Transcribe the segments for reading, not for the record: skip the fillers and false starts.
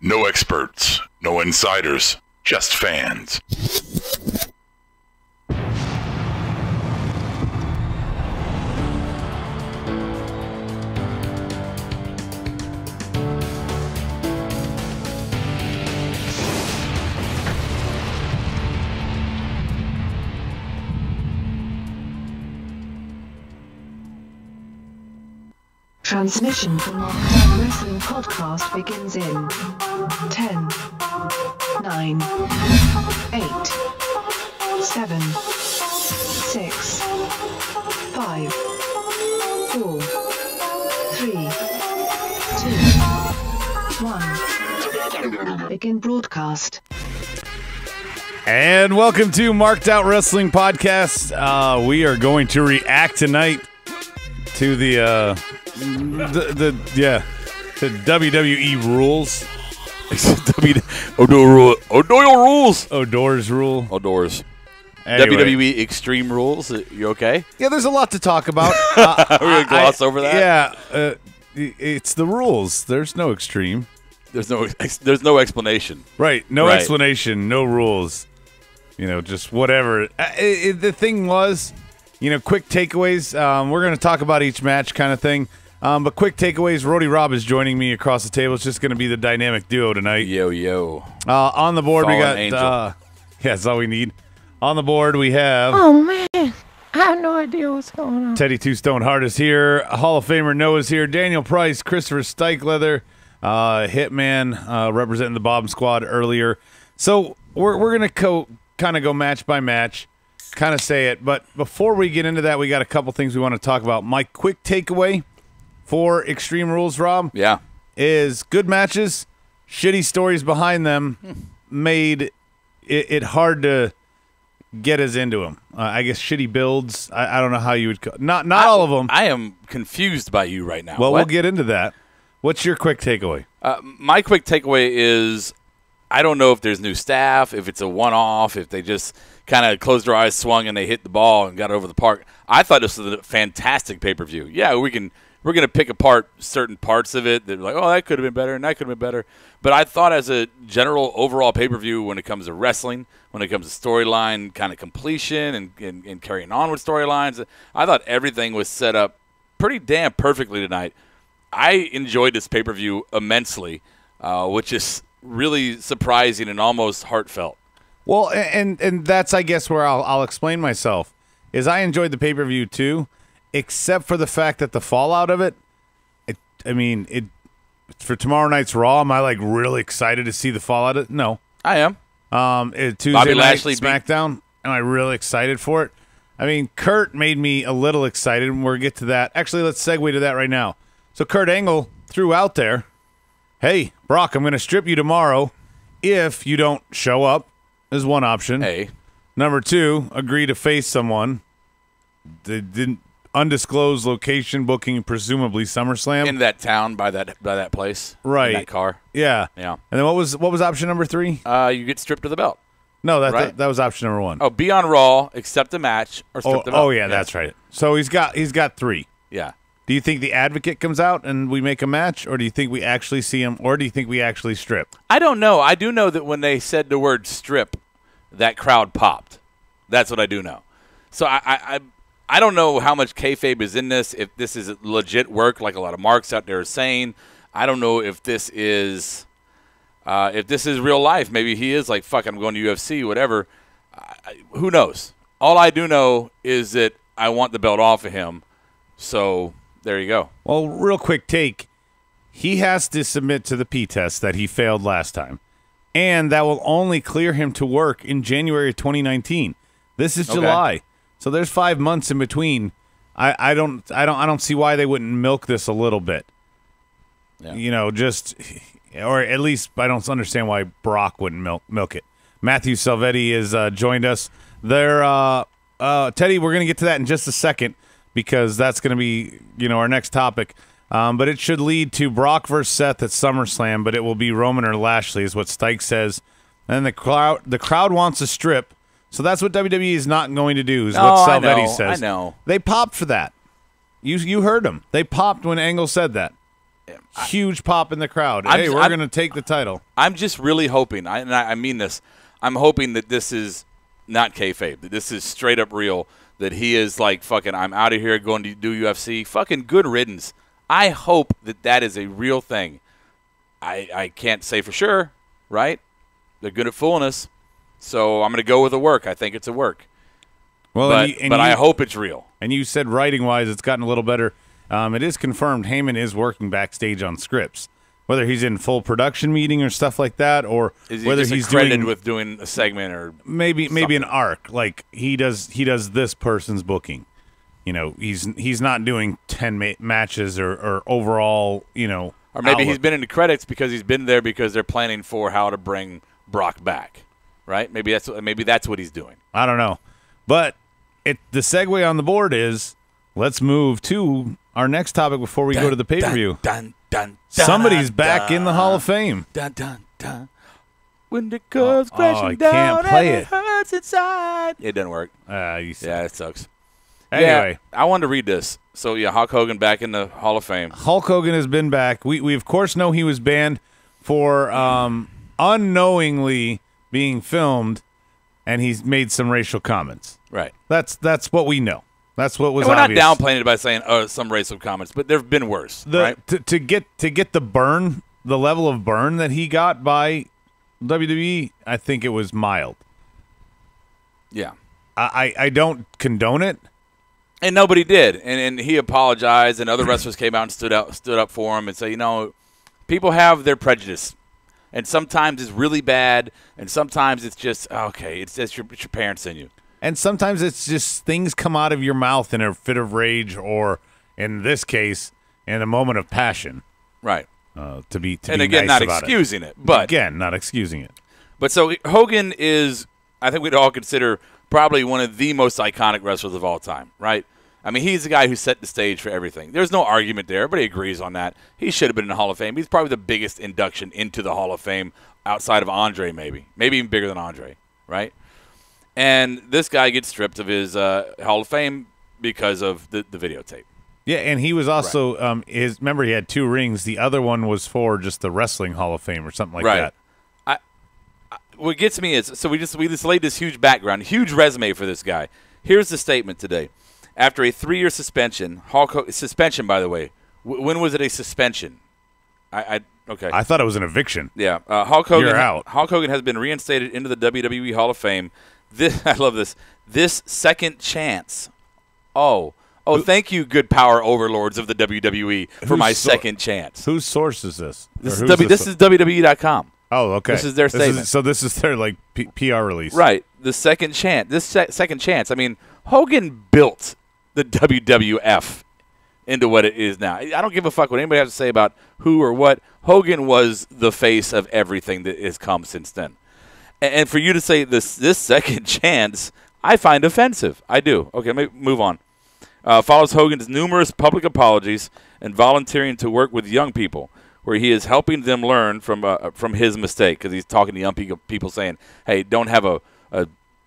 No experts, no insiders, just fans. Transmission from Lockdown Wrestling Podcast begins in 10, 9, 8, 7, 6, 5, 4, 3, 2, 1. Begin broadcast. And welcome to Marked Out Wrestling Podcast. We are going to react tonight to the WWE rules. Odor's rule. Odors. Anyway. WWE Extreme Rules. You okay? Yeah, there's a lot to talk about. We're going to gloss over that? Yeah. It's the rules. There's no extreme. There's no explanation. Right. No Right. explanation. No rules. You know, just whatever. The thing was, you know, quick takeaways. We're going to talk about each match kind of thing. But quick takeaways, Roddy Rob is joining me across the table. It's just going to be the dynamic duo tonight. Yo. On the board, Fallen we got... angel. yeah, that's all we need. On the board, we have... Oh, man. I have no idea what's going on. Teddy Two Stone Hart is here. Hall of Famer Noah's here. Daniel Price, Christopher Steichleather, Hitman, representing the Bob Squad earlier. So we're going to kind of go match by match, kind of say it. But before we get into that, we got a couple things we want to talk about. My quick takeaway for Extreme Rules, Rob, Yeah. is good matches, shitty stories behind them made it hard to get us into them. I guess shitty builds. I don't know how you would not all of them. I am confused by you right now. Well, What? we'll get into that. What's your quick takeaway? My quick takeaway is I don't know if there's new staff, if it's a one-off, if they just kind of closed their eyes, swung, and they hit the ball and got over the park. I thought this was a fantastic pay-per-view. Yeah, we're going to pick apart certain parts of it. They're like, oh, that could have been better, and that could have been better. But I thought as a general overall pay-per-view, when it comes to wrestling, when it comes to storyline kind of completion and carrying on with storylines, I thought everything was set up pretty damn perfectly tonight. I enjoyed this pay-per-view immensely, which is really surprising and almost heartfelt. Well, and that's, I guess, where I'll explain myself, is I enjoyed the pay-per-view too, except for the fact that the fallout of it, for tomorrow night's Raw, am I like really excited to see the fallout of it? No. I am. Tuesday Bobby night Lashley SmackDown, am I really excited for it? I mean, Kurt made me a little excited, and we'll get to that. Actually, let's segue to that right now. So Kurt Angle threw out there, hey, Brock, I'm going to strip you tomorrow if you don't show up, is one option. Hey. Number two, agree to face someone. They didn't undisclosed location, booking presumably SummerSlam. In that town by that place. Right. In that car. Yeah. Yeah. And then what was option number three? You get stripped of the belt. No, Right. that was option number one. Oh, be on Raw, accept the match, or strip the belt. Oh yeah, that's right. So he's got three. Yeah. Do you think the Advocate comes out and we make a match, or do you think we actually see him, or do you think we actually strip? I don't know. I do know that when they said the word strip, that crowd popped. That's what I do know. So I don't know how much kayfabe is in this, if this is legit work like a lot of marks out there are saying. I don't know if this is real life. Maybe he is like, fuck, I'm going to UFC, whatever. Who knows? All I do know is that I want the belt off of him. So there you go. Well, real quick take. He has to submit to the P-test that he failed last time. And that will only clear him to work in January of 2019. This is July. So there's 5 months in between. I don't see why they wouldn't milk this a little bit. Yeah. You know, or at least I don't understand why Brock wouldn't milk it. Matthew Salvetti has joined us. Teddy, we're going to get to that in just a second because that's going to be, our next topic. But it should lead to Brock versus Seth at SummerSlam, but it will be Roman or Lashley is what Stike says. And the crowd wants a strip. So that's what WWE is not going to do, is what Salvetti says. I know. They popped for that. You heard them. They popped when Angle said that. huge pop in the crowd. I'm- Hey, we're I'm- going to take the title. I'm just really hoping, and I mean this, I'm hoping that this is not kayfabe, that this is straight up real, that he is like, fucking, I'm out of here going to do UFC. Fucking good riddance. I hope that that is a real thing. I can't say for sure, right? They're good at fooling us. So I'm going to go with a work. I think it's a work. Well, But I hope it's real. And you said writing-wise, it's gotten a little better. It is confirmed Heyman is working backstage on scripts, whether he's in full production meeting or stuff like that, or Is he whether just he's credited doing with doing a segment or maybe an something? arc, like he does this person's booking. You know, he's not doing 10 matches or overall. You know, Or maybe outlook. he's been in the credits because he's been there because they're planning for how to bring Brock back, right? Maybe that's what he's doing. I don't know, but the segue on the board is let's move to our next topic before we go to the pay-per-view. Dun, dun, dun, Somebody's dun, back in the Hall of Fame. Dun, dun, dun. When the comes I crashing can't down play and it. it hurts inside. It doesn't work. You said. Yeah, it sucks. Anyway, Yeah, I wanted to read this. So, yeah, Hulk Hogan back in the Hall of Fame. Hulk Hogan has been back. We of course know he was banned for unknowingly being filmed, and he's made some racial comments. Right. That's what we know. That's what was And we're obvious. not downplaying it by saying some racial comments, but there have been worse, right? To get the burn, the level of burn that he got by WWE, I think it was mild. Yeah. I don't condone it. And nobody did. And he apologized, and other wrestlers came out and stood up for him and said, people have their prejudice. And sometimes it's really bad, and sometimes it's just, okay, it's your parents in you. And sometimes it's just things come out of your mouth in a fit of rage, or in this case, in a moment of passion. Right. To be And again, nice not about excusing it. But again, not excusing it. But so Hogan is, I think we'd all consider probably one of the most iconic wrestlers of all time, right? I mean, he's the guy who set the stage for everything. There's no argument there. Everybody agrees on that. He should have been in the Hall of Fame. He's probably the biggest induction into the Hall of Fame outside of Andre, maybe even bigger than Andre, right? And this guy gets stripped of his Hall of Fame because of the videotape. Yeah, and he was also remember he had 2 rings. The other one was for just the Wrestling Hall of Fame or something like Right. that. What gets me is, so we just laid this huge background, huge resume for this guy. Here's the statement today. After a 3-year suspension, suspension, by the way, when was it a suspension? Okay. I thought it was an eviction. Yeah. Hulk Hogan. You're out. Hulk Hogan has been reinstated into the WWE Hall of Fame. I love this. This second chance. Oh, thank you, good power overlords of the WWE, for my second chance. Whose source is this? This is WWE.com. Oh, okay. This is their statement. So this is their PR release. Right. The second chance. Second chance. I mean, Hogan built the WWF into what it is now. I don't give a fuck what anybody has to say about who or what. Hogan was the face of everything that has come since then. And for you to say this second chance, I find offensive. I do. Okay, let me move on. Follows Hogan's numerous public apologies and volunteering to work with young people, where he is helping them learn from his mistake, because he's talking to young people saying, hey, don't have a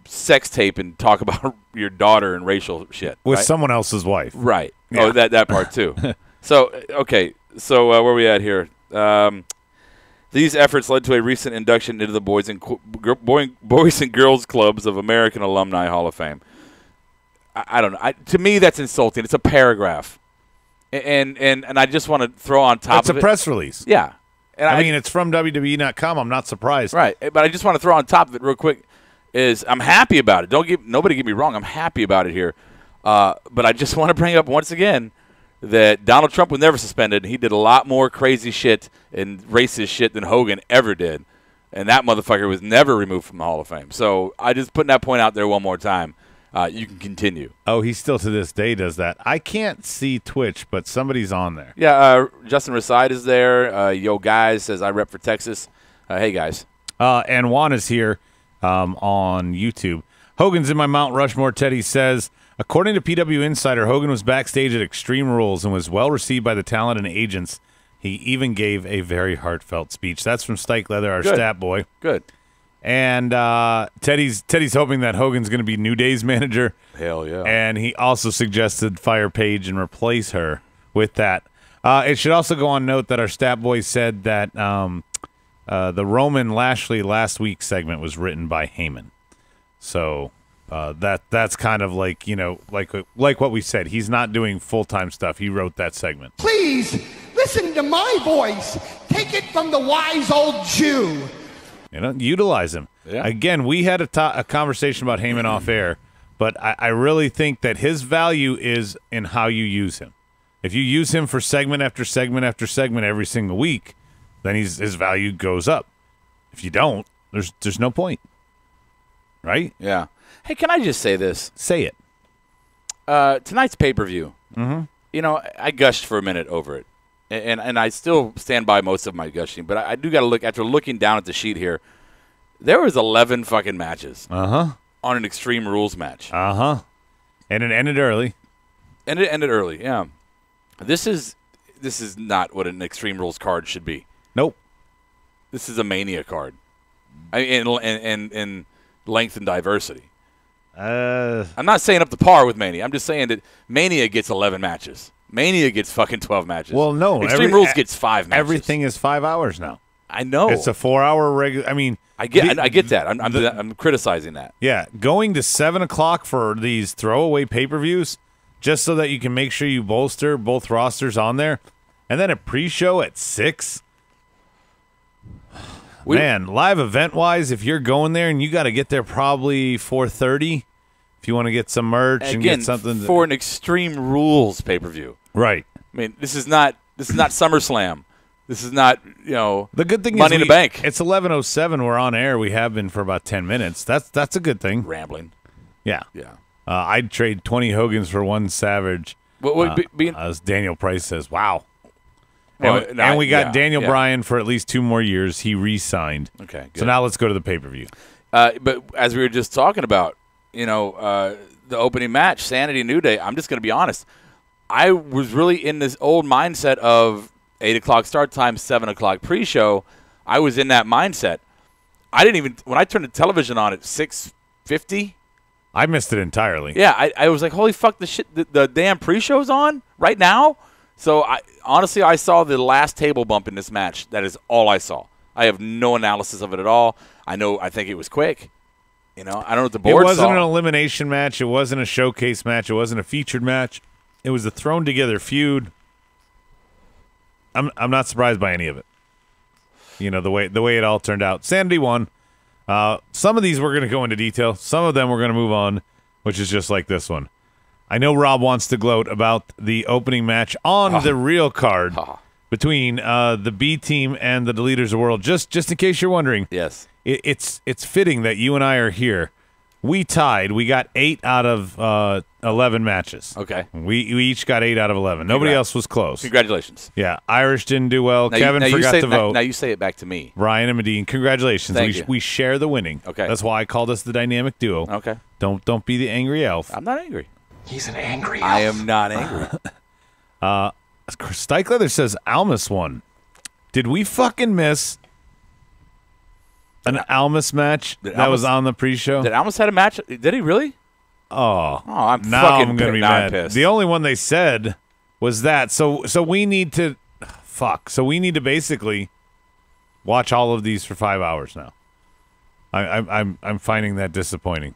sex tape and talk about your daughter and racial shit. With right? someone else's wife. Right. Yeah. Oh, that part too. So, okay. So where are we at here? These efforts led to a recent induction into the Boys and Girls Clubs of American Alumni Hall of Fame. I don't know. To me, that's insulting. It's a paragraph. And I just want to throw on top It's of it. a press release. Yeah. And I mean, it's from WWE.com. I'm not surprised. Right. But I just want to throw on top of it real quick is I'm happy about it. Nobody get me wrong. I'm happy about it here. But I just want to bring up once again that Donald Trump was never suspended. He did a lot more crazy shit and racist shit than Hogan ever did. And that motherfucker was never removed from the Hall of Fame. So I just putting that point out there one more time. You can continue. Oh, he still to this day does that. I can't see Twitch, but somebody's on there. Yeah, Justin Reside is there. Yo, guys, says I rep for Texas. Hey, guys. And Juan is here on YouTube. Hogan's in my Mount Rushmore, Teddy says. According to PW Insider, Hogan was backstage at Extreme Rules and was well received by the talent and agents. He even gave a very heartfelt speech. That's from Stike Leather, our Good. stat boy. Good. And Teddy's hoping that Hogan's going to be New Day's manager. Hell yeah. And he also suggested fire Paige and replace her with that. It should also go on note that our stat boy said that the Roman Lashley last week's segment was written by Heyman. So that's kind of like, like what we said. He's not doing full-time stuff. He wrote that segment. Please, listen to my voice. Take it from the wise old Jew. Utilize him. Yeah. Again, we had a conversation about Heyman off air, but I really think that his value is in how you use him. If you use him for segment after segment after segment every single week, then his value goes up. If you don't, there's no point. Right? Yeah. Hey, can I just say this? Say it. Tonight's pay-per-view, I gushed for a minute over it. And I still stand by most of my gushing, but I do got to look, after looking down at the sheet here, there was 11 fucking matches on an Extreme Rules match. And it ended early. And it ended early, yeah. This is not what an Extreme Rules card should be. Nope. This is a Mania card. In length and diversity. I'm not saying up to par with Mania. I'm just saying that Mania gets 11 matches. Mania gets fucking 12 matches. Well, no. Extreme Rules gets 5 matches. Everything is 5 hours now. I know. It's a 4-hour regular. I mean, I get that. I'm criticizing that. Yeah, going to 7 o'clock for these throwaway pay-per-views, just so that you can make sure you bolster both rosters on there, and then a pre-show at 6. Man, live event-wise, if you're going there and you got to get there probably 4:30, if you want to get some merch and get something for an Extreme Rules pay-per-view. Right. I mean, this is not SummerSlam. This is not, the good thing Money is in the Bank. It's 11:07. We're on air. We have been for about 10 minutes. That's a good thing. Rambling. Yeah. Yeah. I'd trade 20 Hogans for one Savage. As Daniel Price says, wow. And we got Daniel Bryan for at least 2 more years. He re-signed. Okay, good. So now let's go to the pay-per-view. But as we were just talking about, the opening match, Sanity New Day, I'm just going to be honest. I was really in this old mindset of 8 o'clock start time, 7 o'clock pre-show. I was in that mindset. I didn't even – when I turned the television on at 6:50 – I missed it entirely. Yeah, I was like, holy fuck, the damn pre-show's on right now? So, honestly, I saw the last table bump in this match. That is all I saw. I have no analysis of it at all. I think it was quick. I don't know what the board saw. It wasn't an elimination match. It wasn't a showcase match. It wasn't a featured match. It was a thrown-together feud. I'm not surprised by any of it. The way it all turned out. Sanity won. Some of these we're going to go into detail. Some of them we're going to move on, which is just like this one. I know Rob wants to gloat about the opening match on the real card between the B team and the Deleters of the World. Just in case you're wondering, yes, it's fitting that you and I are here. We tied. We got 8 out of 11 matches. Okay, we each got 8 out of 11. Nobody else was close. Congratulations. Yeah, Irish didn't do well. Kevin forgot to vote. Now you say it back to me. Ryan and Medine, congratulations. Thank you. We share the winning. Okay, that's why I called us the dynamic duo. Okay, don't be the angry elf. I'm not angry. He's an angry elf. I am not angry. Stike Leather says Almas won. Did we fucking miss an Almas match that was on the pre-show? Did Almas had a match? Did he really? Oh, I'm now fucking I'm gonna be mad. pissed. The only one they said was that. So we need to So we need to basically watch all of these for 5 hours now. I'm finding that disappointing.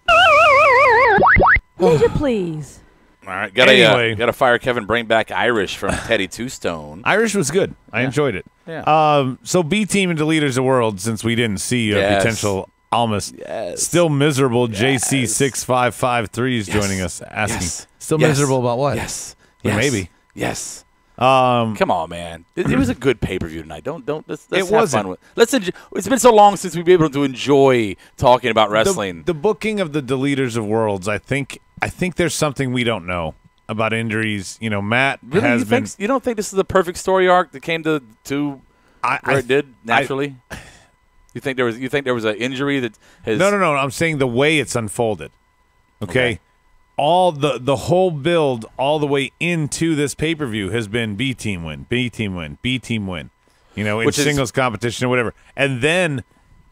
Ninja, please. All right, gotta fire Kevin. Bring back Irish from Teddy Two Stone. Irish was good. I enjoyed it. Yeah. So B team and Deleters of the World, since we didn't see a potential Almas, still miserable. JC6553 is joining us, asking, still miserable about what? Yes. Maybe. Yes. Come on, man. It was a good pay-per-view tonight. Let's have fun with. It's been so long since we've been able to enjoy talking about wrestling. The booking of the Deleters of Worlds, I think there's something we don't know about injuries. Matt really, has been. You don't think this is the perfect story arc that came to where it did naturally? You think there was an injury that has? No. I'm saying the way it's unfolded. Okay. All the whole build all the way into this pay-per-view has been B team win, B team win, B team win. In singles competition or whatever. And then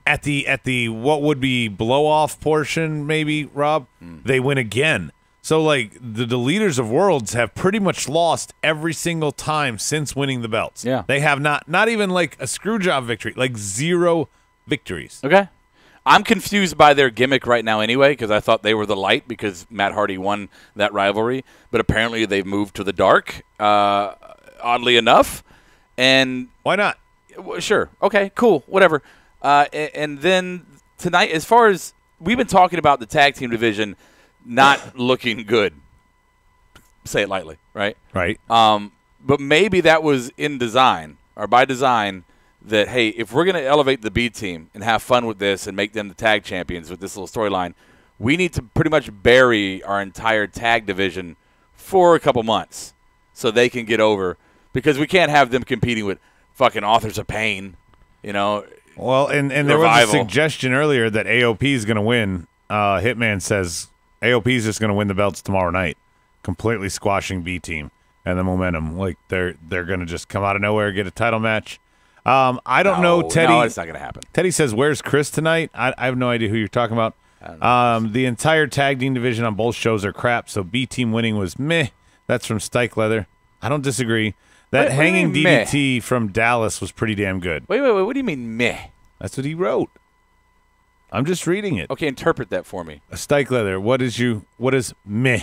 at the what would be blow off portion, maybe, Rob, they win again. So, like, the leaders of worlds have pretty much lost every single time since winning the belts. Yeah. They have not even like a screw job victory, like 0 victories. Okay. I'm confused by their gimmick right now anyway, because I thought they were the light because Matt Hardy won that rivalry. But apparently they've moved to the dark, oddly enough. And Why not? sure. Okay, cool. Whatever. And then tonight, as far as we've been talking about the tag team division not looking good, say it lightly, right? Right. But maybe that was in design or by design that, hey, if we're going to elevate the B team and have fun with this and make them the tag champions with this little storyline, we need to pretty much bury our entire tag division for a couple months so they can get over, because we can't have them competing with fucking Authors of Pain, you know. Well, and there was a Revival. suggestion earlier that AOP is going to win. Hitman says AOP is just going to win the belts tomorrow night, completely squashing B Team and the momentum. Like they're going to just come out of nowhere, get a title match. I don't know, Teddy. No, it's not going to happen. Teddy says, "Where's Chris tonight?" I have no idea who you're talking about. I don't know. The entire tag team division on both shows are crap, so B Team winning was meh. That's from Stike Leather. I don't disagree. That What do you hanging mean, meh? DDT from Dallas was pretty damn good. Wait. What do you mean meh? That's what he wrote. I'm just reading it. Okay, interpret that for me. Stike Leather, what does meh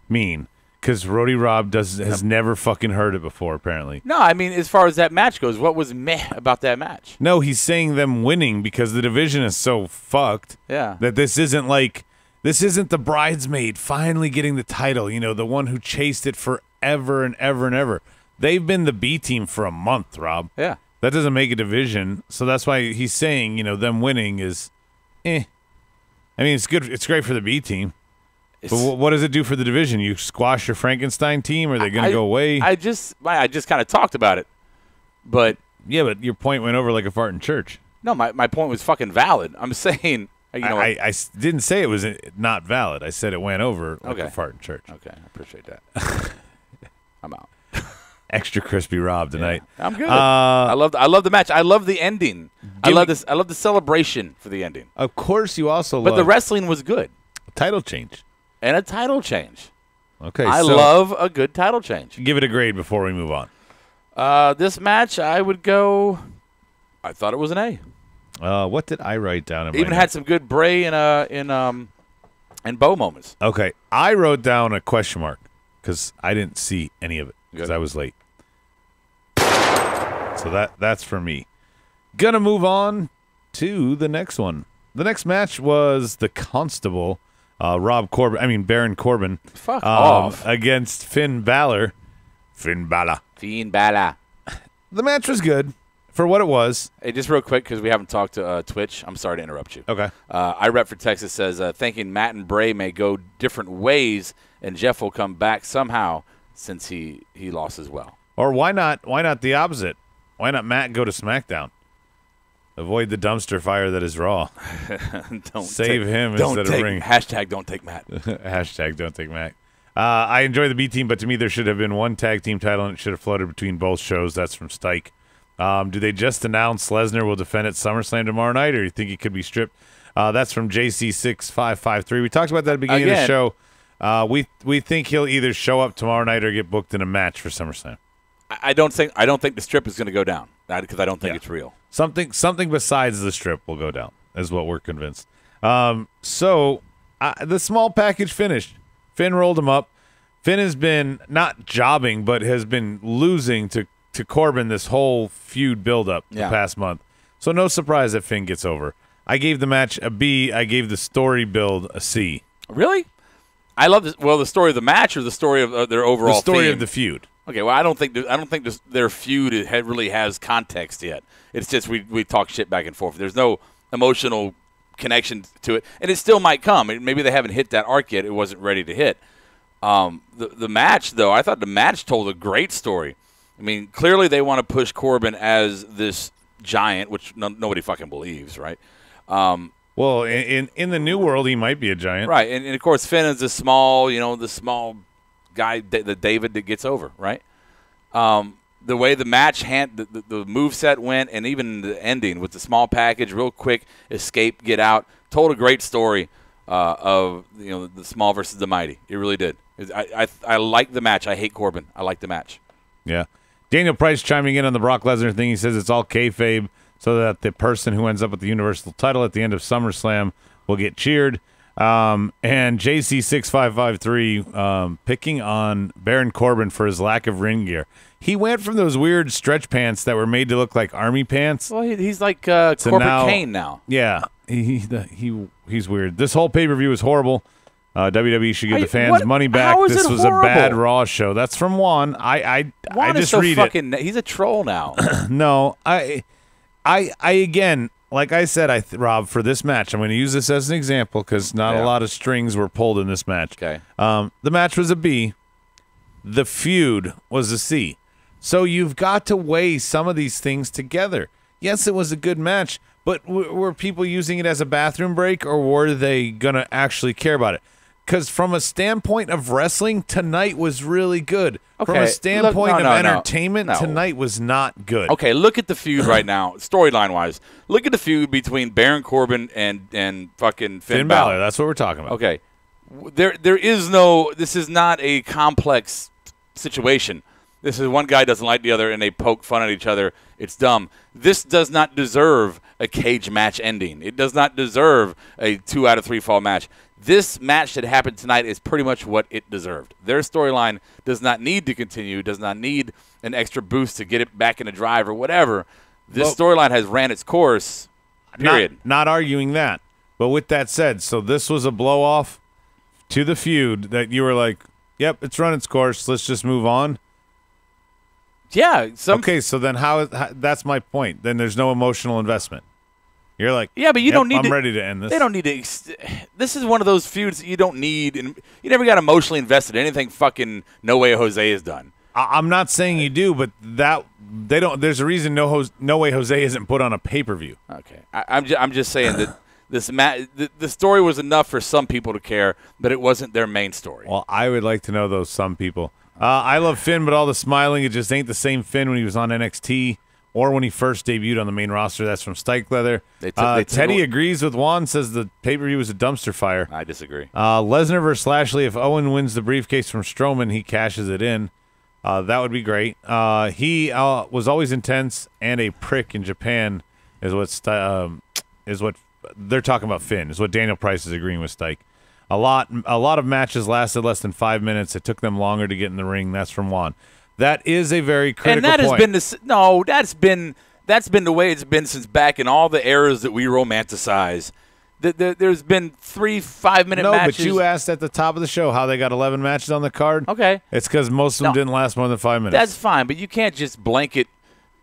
mean? Because Roddy Rob has never fucking heard it before, apparently. No, I mean, as far as that match goes, what was meh about that match? No, he's saying them winning because the division is so fucked Yeah. that this isn't the bridesmaid finally getting the title, the one who chased it forever and ever and ever. They've been the B team for a month, Rob. Yeah. That doesn't make a division, so that's why he's saying, them winning is I mean, it's good. It's great for the B team. But what does it do for the division? You squash your Frankenstein team? Are they going to go away? I just kind of talked about it. But, yeah, but your point went over like a fart in church. no, my point was fucking valid. I'm saying, you know what? I didn't say it was not valid. I said it went over like Okay. a fart in church. Okay, I appreciate that. I'm out. Extra crispy Rob tonight. I'm good. I love the match. I love the ending. I love the celebration for the ending. Of course, you also But love the wrestling was good. title change. And a title change. Okay, I so love a good title change. give it a grade before we move on. This match, I would go. I thought it was an A. What did I write down? In It even my had notes? some good Bray and Bo moments. Okay, I wrote down a question mark because I didn't see any of it because Good. I was late. So that's for me. Gonna move on to the next one. The next match was the Constable, Baron Corbin, Fuck off. against Finn Balor. Finn Balor. Fiend Balor. The match was good for what it was. Hey, just real quick, because we haven't talked to Twitch. I'm sorry to interrupt you. Okay. I Rep for Texas says, thinking Matt and Bray may go different ways, and Jeff will come back somehow since he lost as well. Or why not? Why not the opposite? Why not Matt go to SmackDown? Avoid the dumpster fire that is Raw. Don't Save him don't instead of take, Ring. Hashtag don't take Matt. Hashtag don't take Mac. I enjoy the B team, but to me there should have been one tag team title and it should have floated between both shows. That's from Stike. Do they just announce Lesnar will defend at SummerSlam tomorrow night, or you think he could be stripped? That's from JC6553. We talked about that at the beginning of the show. We think he'll either show up tomorrow night or get booked in a match for SummerSlam. I don't think the strip is going to go down because I don't think it's real. Something besides the strip will go down, is what we're convinced. So the small package finished. Finn rolled him up. Finn has been not jobbing, but has been losing to Corbin this whole feud buildup the past month. So no surprise that Finn gets over. I gave the match a B. I gave the story build a C. Really? I love this. Well, the story of the match or the story of their overall The story theme? of the feud. Okay, well, I don't think their feud really has context yet. It's just we talk shit back and forth. There's no emotional connection to it, and it still might come. Maybe they haven't hit that arc yet. It wasn't ready to hit. The match, though, I thought the match told a great story. I mean, clearly they want to push Corbin as this giant, which nobody fucking believes, right? Well, in the new world, he might be a giant. Right, and of course Finn is the small guy, the David that gets over, right? The way the match the moveset went, and even the ending with the small package, real quick escape, get out, told a great story. of the small versus the mighty. It really did. I like the match. I hate Corbin. I like the match. Yeah. Daniel Price chiming in on the Brock Lesnar thing. He says it's all kayfabe so that the person who ends up with the Universal title at the end of SummerSlam will get cheered. And JC6553 picking on Baron Corbin for his lack of ring gear. He went from those weird stretch pants that were made to look like army pants. Well, he's like Corporate Kane now. Yeah, he's weird. This whole pay-per-view is horrible. WWE should give the fans money back. This was horrible? A bad Raw show. That's from Juan. I just read it. He's a troll now. No, I again, like I said, Rob, for this match, I'm going to use this as an example because not a lot of strings were pulled in this match. Okay. The match was a B. The feud was a C. So you've got to weigh some of these things together. Yes, it was a good match, but were people using it as a bathroom break, or were they going to actually care about it? Because from a standpoint of wrestling, tonight was really good. Okay. From a standpoint of entertainment, tonight was not good. Okay, look at the feud right now, storyline-wise. Look at the feud between Baron Corbin and fucking Finn Balor. That's what we're talking about. Okay. There is no – this is not a complex situation. This is one guy doesn't like the other, and they poke fun at each other. It's dumb. This does not deserve a cage match ending. It does not deserve a 2 out of 3 fall match. This match that happened tonight is pretty much what it deserved. Their storyline does not need to continue, does not need an extra boost to get it back in a drive or whatever. This storyline has ran its course, period. Not arguing that. But with that said, so this was a blow-off to the feud that you were like, yep, it's run its course. Let's just move on. Yeah. Okay, so then how that's my point. Then there's no emotional investment. You're like, yeah, but you don't need I'm ready to end this. They don't need to. This is one of those feuds that you don't need. And you never got emotionally invested in anything fucking No Way Jose has done. I'm not saying you do, but that they don't. There's a reason No Way Jose isn't put on a pay-per-view. Okay. I'm just saying that the story was enough for some people to care, but it wasn't their main story. Well, I would like to know those some people. I love Finn, but all the smiling, it just ain't the same Finn when he was on NXT or when he first debuted on the main roster. That's from Stike Leather. Teddy agrees with Juan, says the pay-per-view was a dumpster fire. I disagree. Lesnar versus Lashley. If Owen wins the briefcase from Strowman, he cashes it in. That would be great. He was always intense and a prick in Japan, is what they're talking about. Finn is what Daniel Price is agreeing with Stike. A lot of matches lasted less than 5 minutes. It took them longer to get in the ring. That's from Juan. That is a very critical point. And that's been the way it's been since back in all the eras that we romanticize. There's been 3 5-minute matches. No, but you asked at the top of the show how they got 11 matches on the card. Okay. It's because most of them didn't last more than 5 minutes. That's fine, but you can't just blanket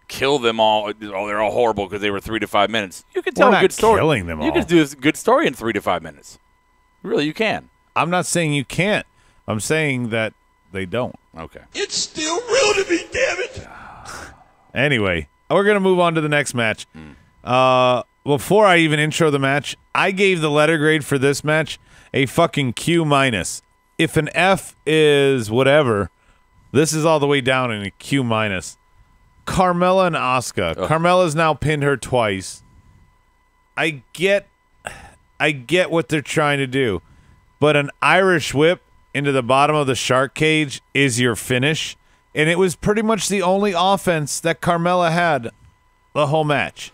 kill them all. Oh, they're all horrible because they were 3 to 5 minutes. You can tell a good story. Killing them all. You can do a good story in 3 to 5 minutes. Really, you can. I'm not saying you can't. I'm saying that they don't. Okay. It's still real to me, damn it. Anyway, we're going to move on to the next match. Before I even intro the match, I gave the letter grade for this match a fucking Q-. If an F is whatever, this is all the way down in a Q-. Carmella and Asuka. Oh. Carmella's now pinned her twice. I get what they're trying to do, but an Irish whip into the bottom of the shark cage is your finish, and it was pretty much the only offense that Carmella had the whole match.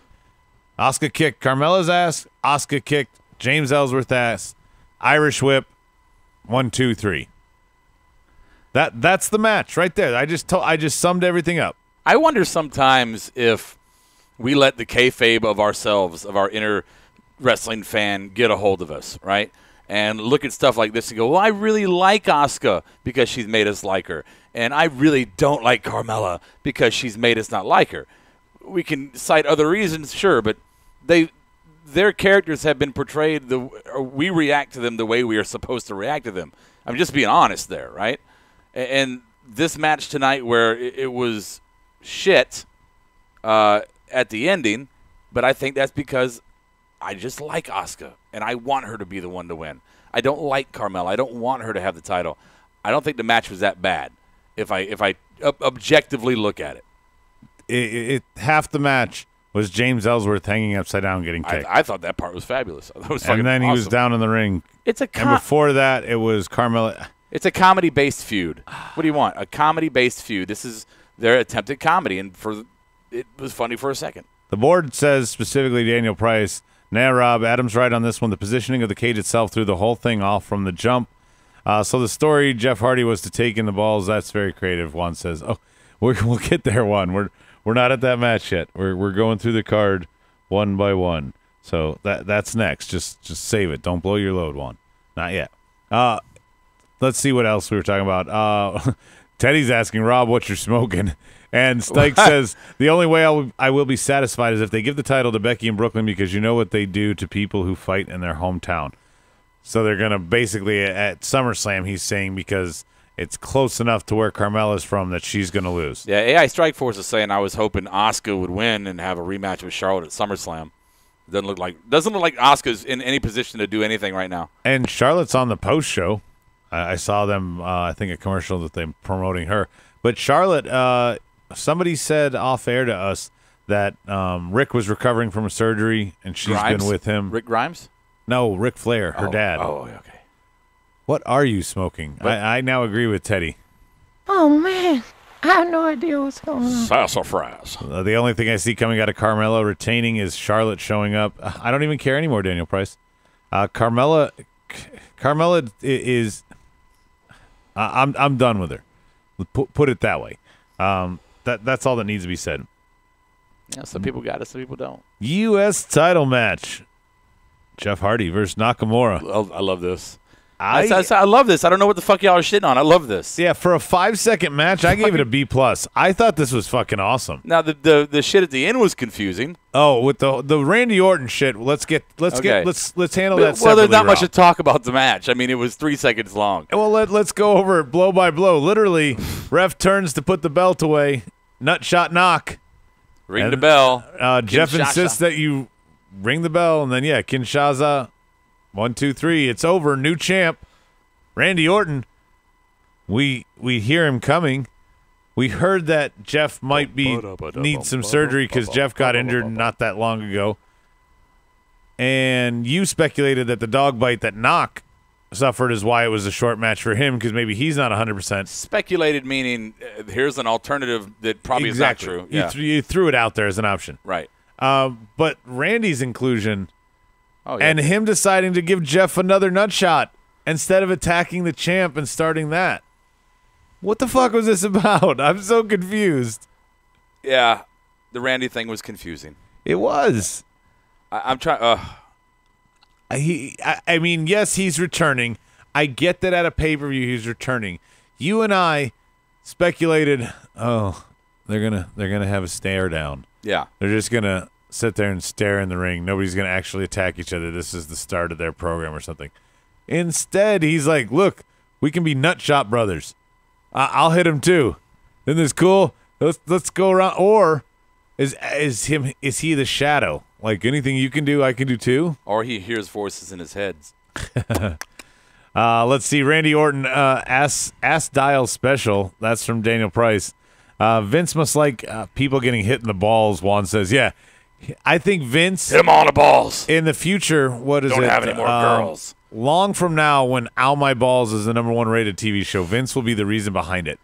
Asuka kicked Carmella's ass. Asuka kicked James Ellsworth's ass. Irish whip. 1, 2, 3. That's the match right there. I just summed everything up. I wonder sometimes if we let the kayfabe of ourselves, of our inner wrestling fan, get a hold of us, right? And look at stuff like this and go, well, I really like Asuka because she's made us like her. And I really don't like Carmella because she's made us not like her. We can cite other reasons, sure, but their characters have been portrayed, we react to them the way we are supposed to react to them. I'm just being honest there, right? And this match tonight where it was shit at the ending, but I think that's because I just like Asuka, and I want her to be the one to win. I don't like Carmella. I don't want her to have the title. I don't think the match was that bad if I objectively look at it. Half the match was James Ellsworth hanging upside down getting kicked. I thought that part was fabulous. I thought it was fucking And then he was awesome. down in the ring. It's a And before that, it was Carmella. It's a comedy-based feud. What do you want? A comedy-based feud. This is their attempt at comedy, and it was funny for a second. The board says specifically Daniel Price. Nah, Rob, Adam's right on this one. The positioning of the cage itself threw the whole thing off from the jump. So the story, Jeff Hardy was to take in the balls. That's very creative. Juan says, "Oh, we'll get there, Juan. We're not at that match yet. We're going through the card one by one. So that's next. Just save it. Don't blow your load, Juan. Not yet. Let's see what else we were talking about. Teddy's asking Rob what you're smoking, and Stike says the only way I will be satisfied is if they give the title to Becky in Brooklyn because you know what they do to people who fight in their hometown. So they're gonna basically at SummerSlam. He's saying because it's close enough to where Carmella's from that she's gonna lose. Yeah, AI Strike Force is saying I was hoping Asuka would win and have a rematch with Charlotte at SummerSlam. Doesn't look like Asuka's in any position to do anything right now. And Charlotte's on the post show. I saw them. I think a commercial that they're promoting her. But Charlotte, somebody said off air to us that Rick was recovering from a surgery and she's been with him. Rick Grimes? No, Ric Flair, her dad. Oh, okay. What are you smoking? I now agree with Teddy. Oh, man. I have no idea what's going on. Sassafras. The only thing I see coming out of Carmella retaining is Charlotte showing up. I don't even care anymore, Daniel Price. Carmella is. I'm done with her. Put it that way. That's all that needs to be said. Yeah, some people got it, some people don't. U.S. title match. Jeff Hardy versus Nakamura. I love this. I love this. I don't know what the fuck y'all are shitting on. I love this. Yeah, for a 5-second match, I gave it a B+. I thought this was fucking awesome. Now the shit at the end was confusing. Oh, with the Randy Orton shit, let's handle that separately. Well, there's not much Rob. to talk about the match. I mean, it was 3 seconds long. Well, let's go over it blow by blow. Literally, ref turns to put the belt away. Nutshot knock. Ring the bell. Jeff Kinshasa. insists that you ring the bell, and then Kinshasa. 1, 2, 3. It's over. New champ, Randy Orton. We hear him coming. We heard that Jeff might need some surgery because Jeff got injured not that long ago. And you speculated that the dog bite that Knock suffered is why it was a short match for him because maybe he's not 100%. Speculated meaning here's an alternative that probably Exactly. is not true. Yeah. You threw it out there as an option. Right. But Randy's inclusion Oh, yeah. and him deciding to give Jeff another nut shot instead of attacking the champ and starting that. What the fuck was this about? I'm so confused. Yeah, the Randy thing was confusing. It was. I'm trying. I mean, yes, he's returning. I get that at a pay-per-view he's returning. You and I speculated, they're gonna have a stare down. Yeah. They're just gonna sit there and stare in the ring. Nobody's gonna actually attack each other. This is the start of their program or something. Instead, he's like, look, we can be Nutshot brothers. I'll hit him too. Isn't this cool? Let's go around. Or is he the Shadow? Like anything you can do, I can do too. Or he hears voices in his head. Let's see. Randy Orton, ass dial special. That's from Daniel Price. Vince must like people getting hit in the balls. Juan says, yeah. I think Vince Hit him on the balls. in the future. What is Don't it? have any more girls. Long from now, when Ow My Balls is the #1 rated TV show, Vince will be the reason behind it.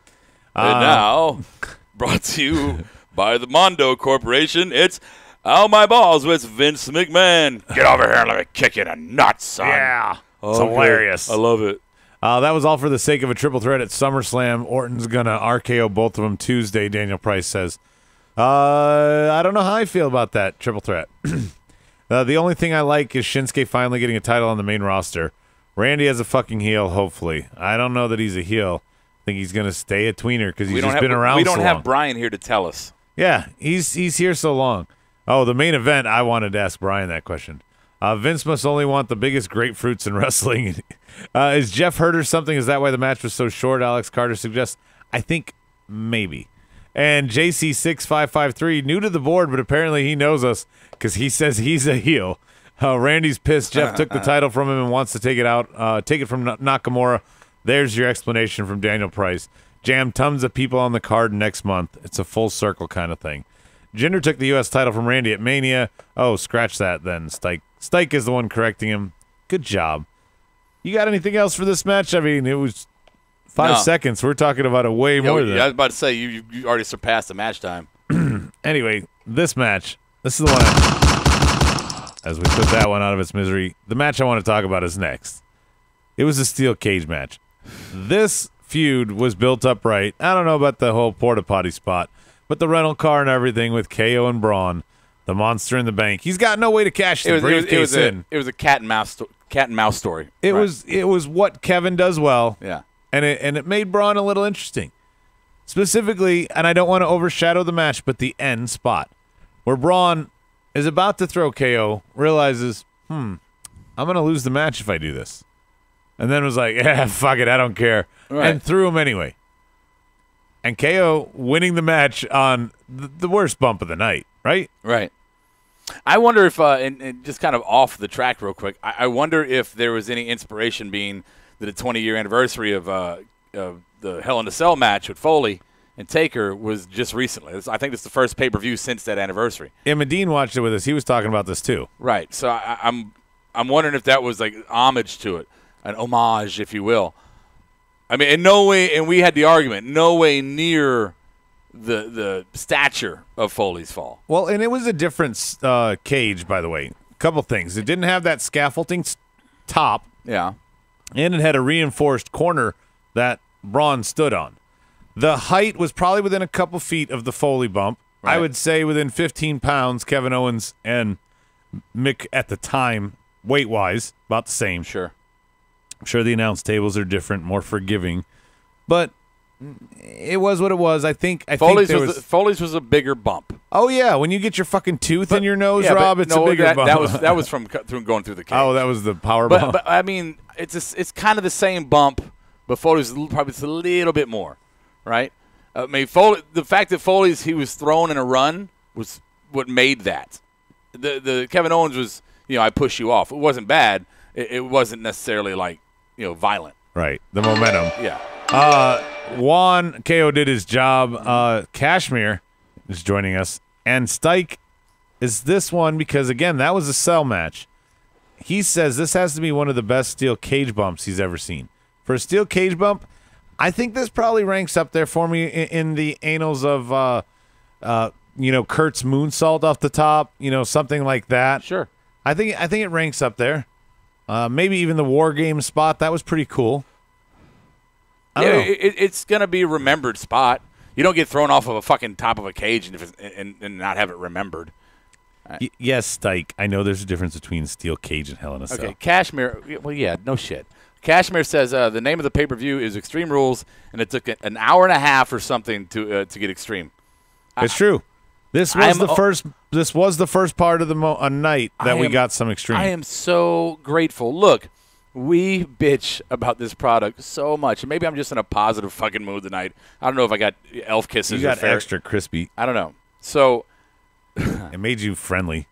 And now, brought to you by the Mondo Corporation, it's Ow My Balls with Vince McMahon. Get over here and let me kick you in the nuts, son. Yeah, it's Okay. hilarious. I love it. That was all for the sake of a triple threat at SummerSlam. Orton's gonna RKO both of them Tuesday. Daniel Price says. I don't know how I feel about that triple threat. The only thing I like is Shinsuke finally getting a title on the main roster. Randy has a fucking heel, hopefully. I don't know that he's a heel. I think he's going to stay a tweener because he's just been around so long. We don't have Brian here to tell us. Yeah, he's here so long. Oh, the main event, I wanted to ask Brian that question. Vince must only want the biggest grapefruits in wrestling. Is Jeff hurt or something? Is that why the match was so short? Alex Carter suggests. I think maybe. And JC6553, new to the board, but apparently he knows us because he says he's a heel. Randy's pissed. Jeff took the title from him and wants to take it out. Take it from Nakamura. There's your explanation from Daniel Price. Jam tons of people on the card next month. It's a full circle kind of thing. Jinder took the U.S. title from Randy at Mania. Oh, scratch that then. Stike is the one correcting him. Good job. You got anything else for this match? I mean, it was 5 seconds. We're talking about it way more than I was about to say, you already surpassed the match time. Anyway, this match, this is the one, as we put that one out of its misery, the match I want to talk about is next. It was a steel cage match. This feud was built up right. I don't know about the whole porta potty spot, but the rental car and everything with KO and Braun, the monster in the bank. He's got no way to cash the briefcase in. It was a cat and mouse story. It was what Kevin does well. Yeah. And it made Braun a little interesting. Specifically, and I don't want to overshadow the match, but the end spot where Braun is about to throw KO, realizes, I'm going to lose the match if I do this. And then was like, fuck it, I don't care. Right. And threw him anyway. And KO winning the match on the worst bump of the night, right? Right. I wonder if, and just kind of off the track real quick, I wonder if there was any inspiration being that the 20-year anniversary of the Hell in a Cell match with Foley and Taker was just recently. I think it's the first pay-per-view since that anniversary. Yeah, Medine watched it with us. He was talking about this too. Right. So I'm wondering if that was like homage to it, an homage, if you will. I mean, in no way, and we had the argument, no way near the stature of Foley's fall. Well, and it was a different cage, by the way. A couple things. It didn't have that scaffolding top. Yeah. And it had a reinforced corner that Braun stood on. The height was probably within a couple feet of the Foley bump. Right. I would say within 15 pounds, Kevin Owens and Mick at the time, weight-wise, about the same. Sure. I'm sure the announce tables are different, more forgiving. But it was what it was. I think Foley's was a bigger bump. Oh, yeah. When you get your fucking tooth in your nose, yeah, Rob, it's a bigger bump. That was from going through the cage. Oh, that was the power bump. But I mean, it's kind of the same bump, but Foley's probably a little bit more, right? I mean, the fact that he was thrown in a run was what made that. The Kevin Owens was, I push you off. It wasn't bad. It wasn't necessarily like, violent. Right. The momentum. Yeah. Juan KO did his job. Kashmir is joining us. And Stike is this one because, again, that was a cell match. He says this has to be one of the best steel cage bumps he's ever seen. For a steel cage bump, I think this probably ranks up there for me in the annals of, Kurt's moonsault off the top, something like that. Sure. I think it ranks up there. Maybe even the War Game spot. That was pretty cool. It's going to be a remembered spot. You don't get thrown off of a fucking top of a cage and not have it remembered. Yes, Stike. I know there's a difference between steel cage and Hell in a Cell. Okay, Kashmir. Well, yeah, no shit. Kashmir says the name of the pay-per-view is Extreme Rules, and it took an hour and a half or something to get Extreme. It's true. This was the first part of the night that we got some Extreme. I am so grateful. Look, we bitch about this product so much. Maybe I'm just in a positive fucking mood tonight. I don't know if I got elf kisses. You got extra crispy. I don't know. So it made you friendly.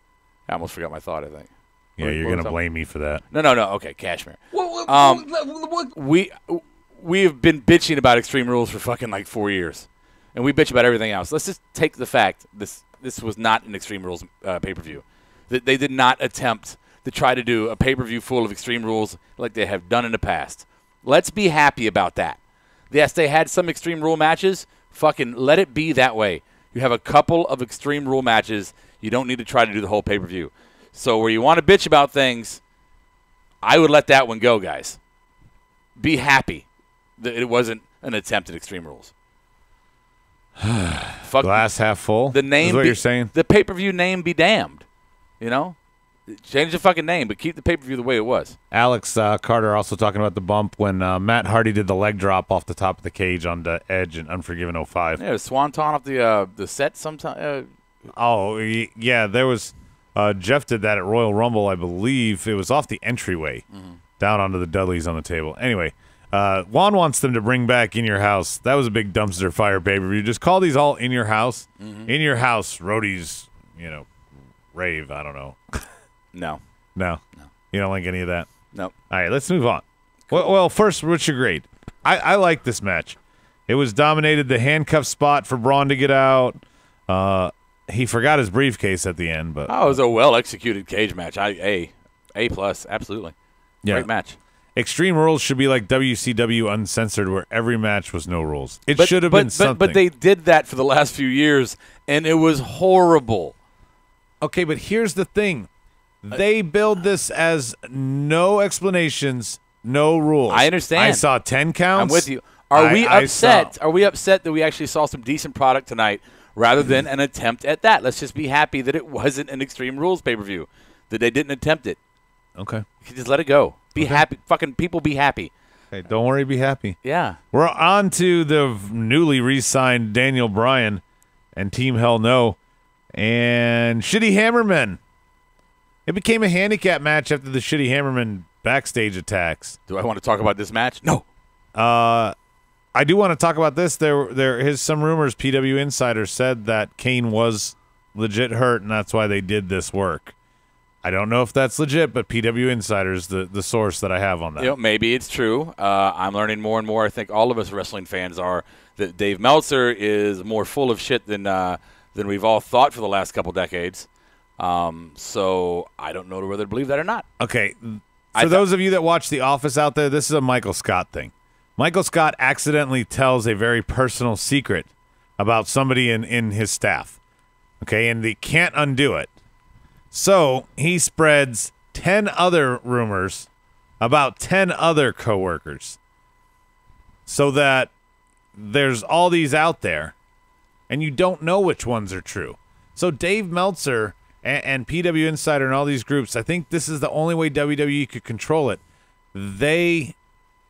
I almost forgot my thought, I think. Yeah, you're going to blame me for that. No. Okay, Kashmir. We have been bitching about Extreme Rules for fucking like 4 years. And we bitch about everything else. Let's just take the fact this was not an Extreme Rules pay-per-view. They did not attempt to try to do a pay-per-view full of Extreme Rules like they have done in the past. Let's be happy about that. Yes, they had some Extreme Rule matches. Fucking let it be that way. You have a couple of Extreme Rule matches. You don't need to try to do the whole pay-per-view. So where you want to bitch about things, I would let that one go, guys. Be happy that it wasn't an attempt at Extreme Rules. Fuck glass half full. The name is what you're saying. The pay-per-view name be damned. Change the fucking name, but keep the pay-per-view the way it was. Alex Carter also talking about the bump when Matt Hardy did the leg drop off the top of the cage on the Edge and Unforgiven 05. Yeah, Swanton off the set sometime. Yeah, there was. Jeff did that at Royal Rumble, I believe. It was off the entryway, down onto the Dudleys on the table. Anyway, Juan wants them to bring back In Your House. That was a big dumpster fire pay-per-view. Just call these all In Your House. In Your House, Roadies, rave. I don't know. No. You don't like any of that? No. All right, let's move on. Well, first, what's your grade? I like this match. It was dominated the handcuff spot for Braun to get out. He forgot his briefcase at the end, but Oh, it was a well-executed cage match. A plus, absolutely. yeah. Great match. Extreme Rules should be like WCW Uncensored, where every match was no rules. It should have been something. But they did that for the last few years, and it was horrible. Okay, but here's the thing. They build this as no explanations, no rules. I understand. I saw 10 counts. I'm with you. Are we upset? saw- Are we upset that we actually saw some decent product tonight rather than an attempt at that? Let's just be happy that it wasn't an Extreme Rules pay-per-view, that they didn't attempt it. Okay. You can just let it go. Be happy. Fucking people be happy. Hey, don't worry, be happy. Yeah. We're on to the newly re-signed Daniel Bryan and Team Hell No and Shitty Hammermen. It became a handicap match after the Shitty Hammermen backstage attacks. Do I want to talk about this match? No. I do want to talk about this. There is some rumors. PW Insider said that Kane was legit hurt, and that's why they did this work. I don't know if that's legit, but PW Insider is the source that I have on that. You know, maybe it's true. I'm learning more and more. I think all of us wrestling fans are that Dave Meltzer is more full of shit than we've all thought for the last couple decades. So I don't know whether to believe that or not. Okay, for those of you that watch The Office out there, this is a Michael Scott thing. Michael Scott accidentally tells a very personal secret about somebody in his staff. Okay, and they can't undo it. So he spreads 10 other rumors about 10 other coworkers so that there's all these out there and you don't know which ones are true. So Dave Meltzer and PW Insider and all these groups, I think this is the only way WWE could control it. They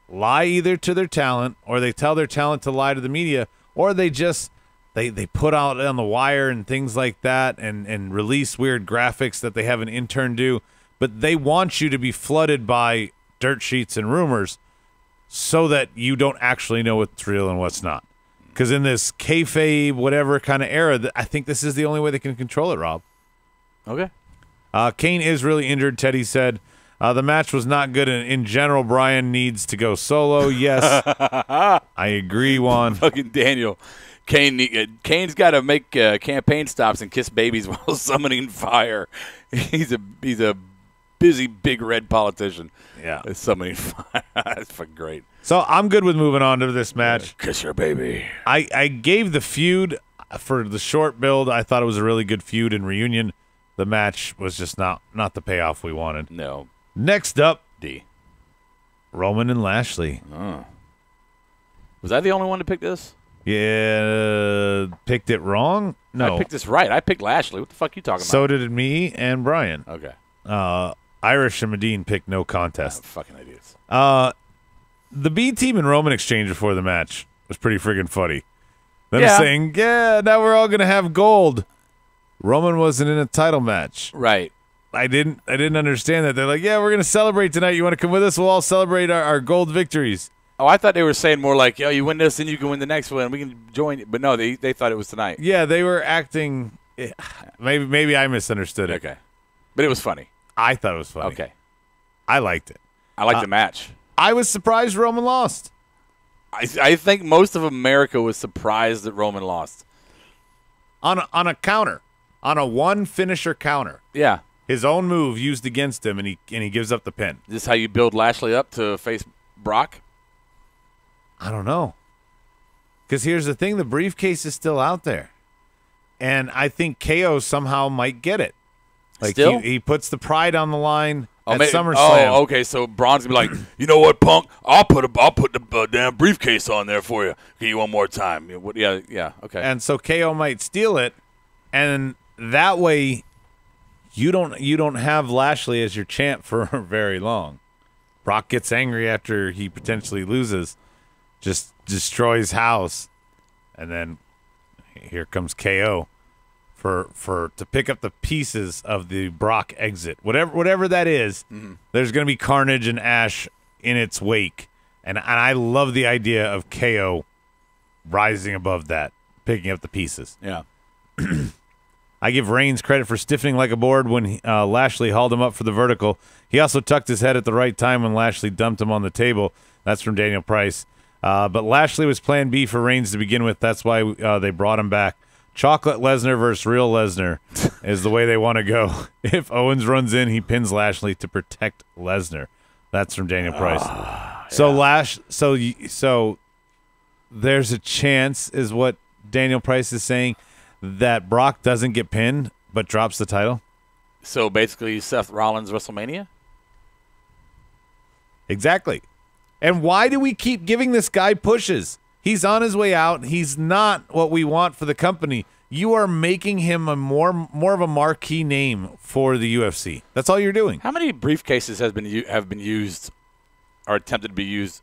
lie either to their talent, or they tell their talent to lie to the media, or they just they put out on the wire and things like that and release weird graphics that they have an intern do. But they want you to be flooded by dirt sheets and rumors so that you don't actually know what's real and what's not. Because in this kayfabe, whatever kind of era, I think this is the only way they can control it, Rob. Okay. Kane is really injured, Teddy said. The match was not good. In general, Bryan needs to go solo. Yes, I agree, Juan. Fucking Daniel. Kane's got to make campaign stops and kiss babies while summoning fire. He's a busy big red politician. Yeah, summoning fire. That's fucking great. So I'm good with moving on to this match. Kiss your baby. I gave the feud for the short build. I thought it was a really good feud and reunion. The match was just not the payoff we wanted. No. Next up, D. Roman and Lashley. Was I the only one to pick this? Yeah, picked it wrong? No. I picked this right. I picked Lashley. What the fuck are you talking about? So did me and Brian. Okay. Irish and Medine picked no contest. Fucking idiots. The B team and Roman exchange before the match was pretty friggin' funny. Them Yeah. saying, yeah, now we're all going to have gold. Roman wasn't in a title match. Right. I didn't understand that. They're like, yeah, we're going to celebrate tonight. You want to come with us? We'll all celebrate our gold victories. Oh, I thought they were saying more like, yo, you win this, then you can win the next one. We can join. But no, they thought it was tonight. Yeah, they were acting. Maybe I misunderstood it. Okay. But it was funny. I thought it was funny. Okay. I liked it. I liked the match. I was surprised Roman lost. I think most of America was surprised that Roman lost. On a counter. On a one finisher counter. Yeah. His own move used against him, and he gives up the pin. Is this how you build Lashley up to face Brock? I don't know. Because here's the thing, the briefcase is still out there. And I think KO somehow might get it. Like Still? he puts the pride on the line at Maybe- SummerSlam. Oh, okay. So Braun's gonna be like, you know what, Punk? I'll put the damn briefcase on there for you. Give you one more time. Yeah. Okay. And so KO might steal it, and that way you don't have Lashley as your champ for very long. Brock gets angry after he potentially loses, just destroys house, and then here comes KO to pick up the pieces of the Brock exit. Whatever that is, there's going to be carnage and ash in its wake. And I love the idea of KO rising above that, picking up the pieces. yeah. I give Reigns credit for stiffening like a board when Lashley hauled him up for the vertical. He also tucked his head at the right time when Lashley dumped him on the table. That's from Daniel Price. But Lashley was plan B for Reigns to begin with. That's why they brought him back. Chocolate Lesnar versus real Lesnar is the way they want to go. If Owens runs in, he pins Lashley to protect Lesnar. That's from Daniel Price. So there's a chance, is what Daniel Price is saying, that Brock doesn't get pinned but drops the title. So basically, Seth Rollins WrestleMania. Exactly. And why do we keep giving this guy pushes? He's on his way out. He's not what we want for the company. You are making him a more of a marquee name for the UFC. That's all you're doing. How many briefcases have been used or attempted to be used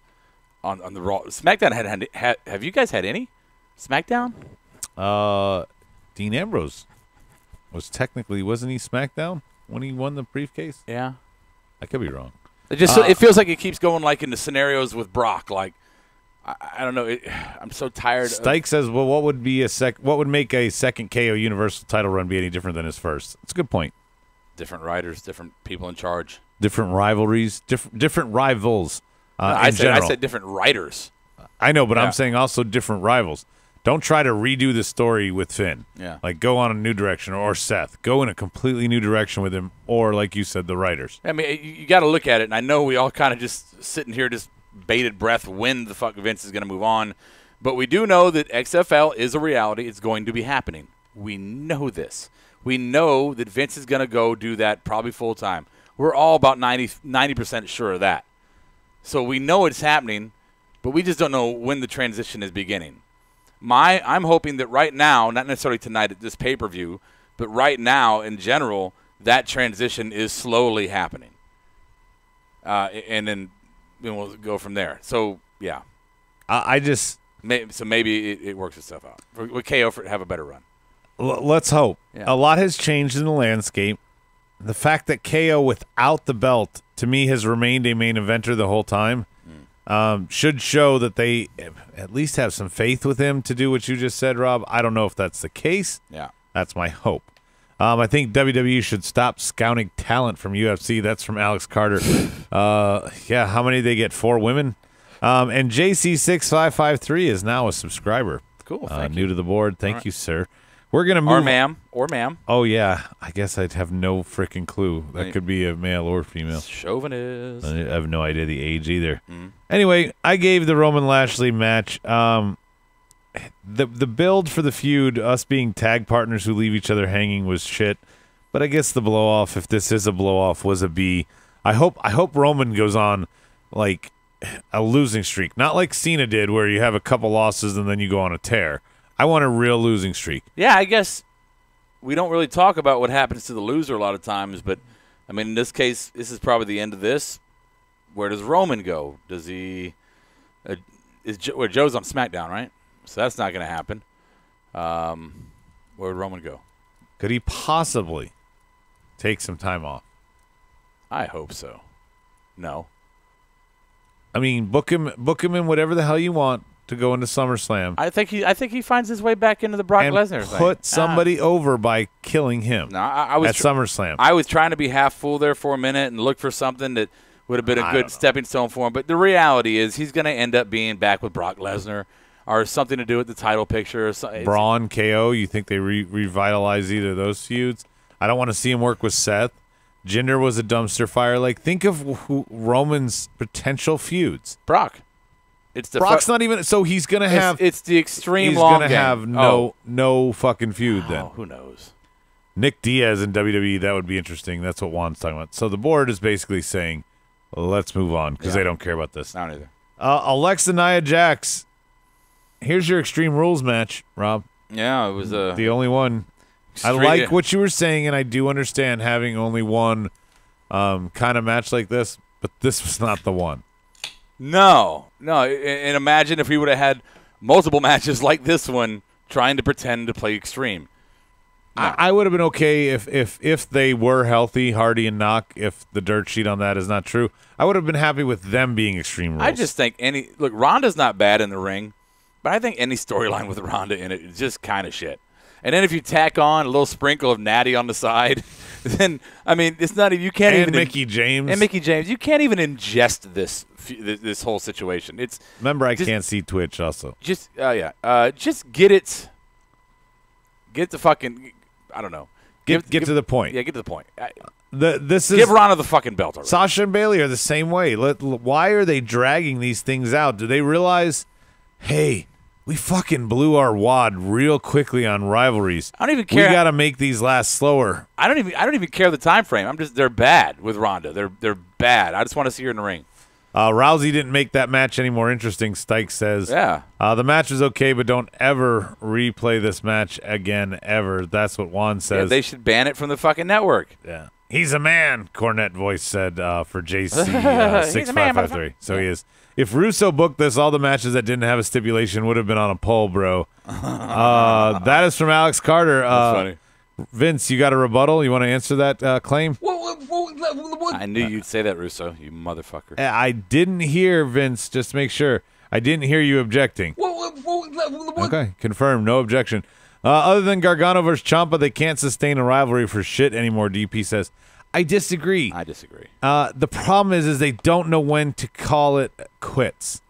on the Raw? SmackDown have you guys had any? SmackDown? Dean Ambrose wasn't he SmackDown when he won the briefcase? Yeah. I could be wrong. It feels like it keeps going like into scenarios with Brock. Like I don't know. I'm so tired. Stike says, "Well, what would make a second KO Universal title run be any different than his first?" It's a good point. Different writers, different people in charge, different rivalries, different rivals. I said different writers. I know, but I'm saying also different rivals. Don't try to redo the story with Finn. Yeah. Like, go on a new direction, or Seth. Go in a completely new direction with him, or, like you said, the writers. I mean, you got to look at it, and I know we all kind of just sitting here just bated breath when the fuck Vince is going to move on, but we do know that XFL is a reality. It's going to be happening. We know this. We know that Vince is going to go do that probably full-time. We're all about 90% sure of that. So we know it's happening, but we just don't know when the transition is beginning. I'm hoping that right now, not necessarily tonight at this pay-per-view, but right now in general, that transition is slowly happening. And then we'll go from there. So, yeah. Maybe it works itself out. Would KO have a better run? Let's hope. Yeah. A lot has changed in the landscape. The fact that KO without the belt, to me, has remained a main eventer the whole time. Should show that they at least have some faith with him to do what you just said, Rob. I don't know if that's the case. Yeah. That's my hope. I think WWE should stop scouting talent from UFC. That's from Alex Carter. How many did they get? 4 women? And JC6553 is now a subscriber. Cool. Thank you. New to the board. Thank you, sir. We're going to move. Or ma'am. Oh, yeah. I guess I'd have no freaking clue. That could be a male or female. Chauvinist. I have no idea the age either. Anyway, I gave the Roman Lashley match. The build for the feud, us being tag partners who leave each other hanging, was shit. But I guess the blow off, if this is a blow off, was a B. I hope Roman goes on like a losing streak, not like Cena did, where you have a couple losses and then you go on a tear. I want a real losing streak. Yeah, I guess we don't really talk about what happens to the loser a lot of times, but I mean, in this case, this is probably the end of this. Where does Roman go? Does he? Joe's on SmackDown, right? So that's not going to happen. Where would Roman go? Could he possibly take some time off? I hope so. No. I mean, book him in whatever the hell you want to go into SummerSlam. I think he finds his way back into the Brock Lesnar thing. Put somebody over by killing him. No, I was at SummerSlam. I was trying to be half fool there for a minute and look for something that would have been a good stepping stone for him. But the reality is he's going to end up being back with Brock Lesnar or something to do with the title picture. Or something. Braun, KO, you think they revitalize either of those feuds? I don't want to see him work with Seth. Jinder was a dumpster fire. Like, think of Roman's potential feuds. Brock. Brock's not even. So he's gonna have. It's the extreme. He's long gonna game. have no fucking feud then. Who knows? Nick Diaz in WWE, that would be interesting. That's what Juan's talking about. So the board is basically saying, let's move on because they don't care about this. Not either. Alexa Nia Jax. Here's your Extreme Rules match, Rob. Yeah, it was the only one. I like what you were saying, and I do understand having only one kind of match like this, but this was not the one. No. And imagine if we would have had multiple matches like this one trying to pretend to play Extreme. No. I would have been okay if they were healthy, Hardy and Knock, if the dirt sheet on that is not true. I would have been happy with them being Extreme Rules. I just think Ronda's not bad in the ring, but I think any storyline with Ronda in it is just kind of shit. And then if you tack on a little sprinkle of Natty on the side, then I mean it's not you can't even Mickey James you can't even ingest this whole situation. Remember I can't see Twitch also. Just just get it Get the fucking, I don't know. Get to the point. Yeah, get to the point. This is Give Ronda the fucking belt already. Sasha and Bayley are the same way. Why are they dragging these things out? Do they realize, hey, we fucking blew our wad real quickly on rivalries. I don't even care. We got to make these last slower. I don't even care the time frame. They're bad with Ronda. They're bad. I just want to see her in the ring. Rousey didn't make that match any more interesting, Stike says. Yeah. The match was okay, but don't ever replay this match again, ever. That's what Juan says. Yeah, they should ban it from the fucking network. Yeah. He's a man, Cornette voice said for JC He's a man, 6553. So he is. If Russo booked this, all the matches that didn't have a stipulation would have been on a poll, bro. That is from Alex Carter. That's funny. Vince, you got a rebuttal? You want to answer that claim? I knew you'd say that, Russo, you motherfucker. I didn't hear, Vince, just to make sure. I didn't hear you objecting. Okay, confirmed. No objection. Other than Gargano versus Ciampa, they can't sustain a rivalry for shit anymore, DP says. I disagree. The problem is they don't know when to call it quits.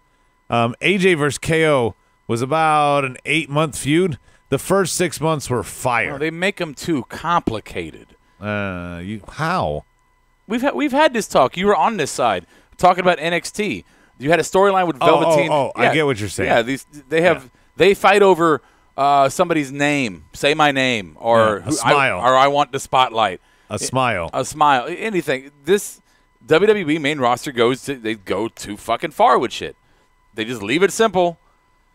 AJ versus KO was about an 8-month feud. The first 6 months were fire. No, they make them too complicated. How? We've had this talk. You were on this side talking about NXT. You had a storyline with Velveteen. Yeah, I get what you're saying. Yeah, they fight over somebody's name. Say my name, or a smile, or I want the spotlight. A smile. Anything. This WWE main roster they go too fucking far with shit. They just leave it simple.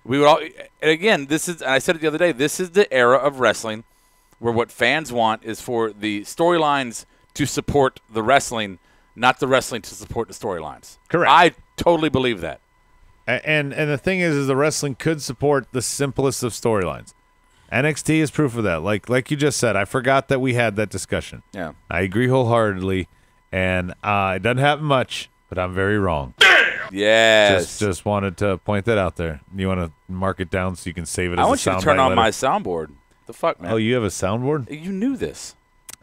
We would all, and again, and I said it the other day, this is the era of wrestling where what fans want is for the storylines to support the wrestling, not the wrestling to support the storylines. Correct. I totally believe that. And the thing is the wrestling could support the simplest of storylines. NXT is proof of that. Like you just said, I forgot that we had that discussion. Yeah. I agree wholeheartedly, and it doesn't happen much, but I'm very wrong. Yes. Just wanted to point that out there. You want to mark it down so you can save it as I want you to turn on my soundboard. The fuck, man? Oh, you have a soundboard? You knew this.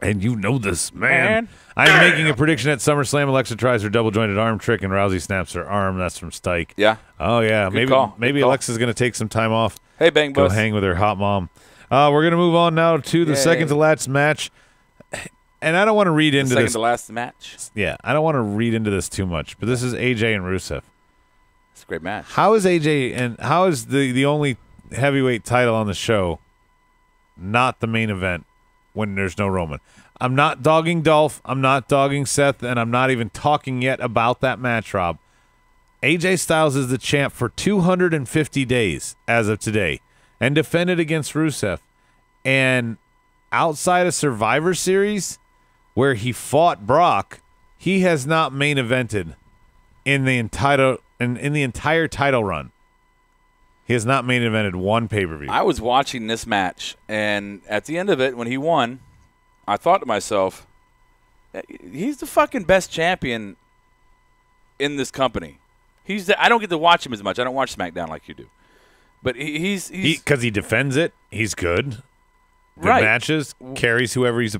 And you know this, man. I'm making a prediction at SummerSlam. Alexa tries her double-jointed arm trick, and Rousey snaps her arm. That's from Stike. Yeah. Oh, yeah. Good call. Maybe Alexa's going to take some time off. Hey, Bang Go Bus. hang with her hot mom. We're going to move on now to the second-to-last match. And I don't want to read into this. Second-to-last match? Yeah, I don't want to read into this too much, but this is AJ and Rusev. It's a great match. How is AJ and how is the only heavyweight title on the show not the main event when there's no Roman? I'm not dogging Dolph. I'm not dogging Seth, and I'm not even talking yet about that match, Rob. AJ Styles is the champ for 250 days as of today and defended against Rusev. And outside of Survivor Series, where he fought Brock, he has not main evented in the entire title run. He has not main evented one pay-per-view. I was watching this match, and at the end of it, when he won, I thought to myself, he's the fucking best champion in this company. I don't get to watch him as much. I don't watch SmackDown like you do. But he's because he defends it. He's good. Good right. matches. Carries whoever he's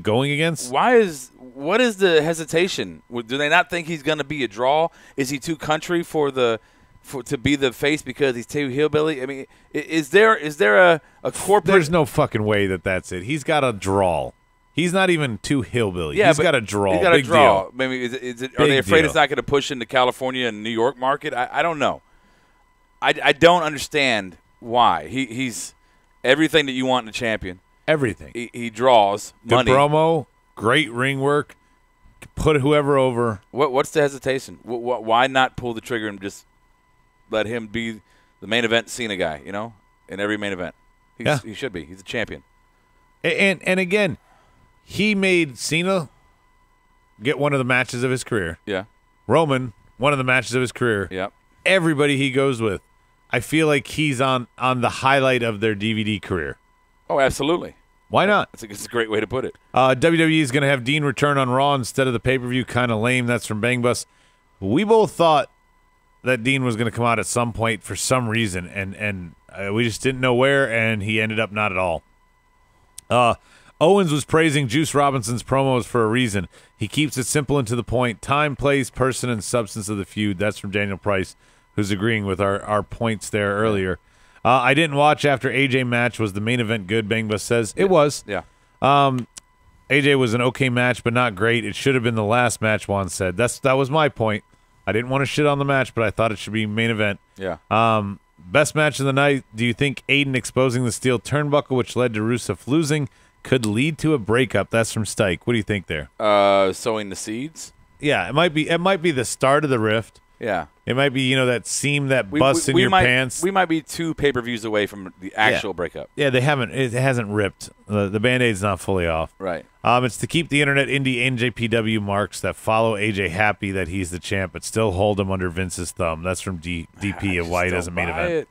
going against. What is the hesitation? Do they not think he's going to be a draw? Is he too country to be the face because he's too hillbilly? I mean, is there a corporate? There's no fucking way that's it. He's got a drawl. He's not even too hillbilly. Yeah, he's got a drawl. He's got Big a draw. Deal. Maybe are they afraid it's not going to push into California and New York market? I don't know. I don't understand why he's everything that you want in a champion. Everything. He draws money. Good promo, great ring work, put whoever over. What's the hesitation? Why not pull the trigger and just let him be the main event Cena guy? In every main event, he should be. He's a champion. And again, he made Cena get one of the matches of his career. Yeah. Roman, one of the matches of his career. Yeah. Everybody he goes with, I feel like he's on the highlight of their DVD career. Oh, absolutely. Why not? It's a great way to put it. WWE is going to have Dean return on Raw instead of the pay-per-view. Kind of lame. That's from Bang Bus. We both thought that Dean was going to come out at some point for some reason, and we just didn't know where, and he ended up not at all. Owens was praising Juice Robinson's promos for a reason. He keeps it simple and to the point. Time, place, person, and substance of the feud. That's from Daniel Price, who's agreeing with our points there earlier. I didn't watch after AJ match. Was the main event good? Bang Bus says it was. Yeah. AJ was an okay match, but not great. It should have been the last match. Juan said that was my point. I didn't want to shit on the match, but I thought it should be main event. Yeah. Best match of the night. Do you think Aiden exposing the steel turnbuckle, which led to Rusev losing, could lead to a breakup? That's from Stike. What do you think there? Sowing the seeds. Yeah, it might be. It might be the start of the rift. Yeah. It might be, that seam that busts in your pants. We might be 2 pay-per-views away from the actual breakup. Yeah, they haven't. It hasn't ripped. The Band-Aid's not fully off. Right. It's to keep the internet indie NJPW marks that follow AJ happy that he's the champ, but still hold him under Vince's thumb. That's from DP of why he doesn't main event. It.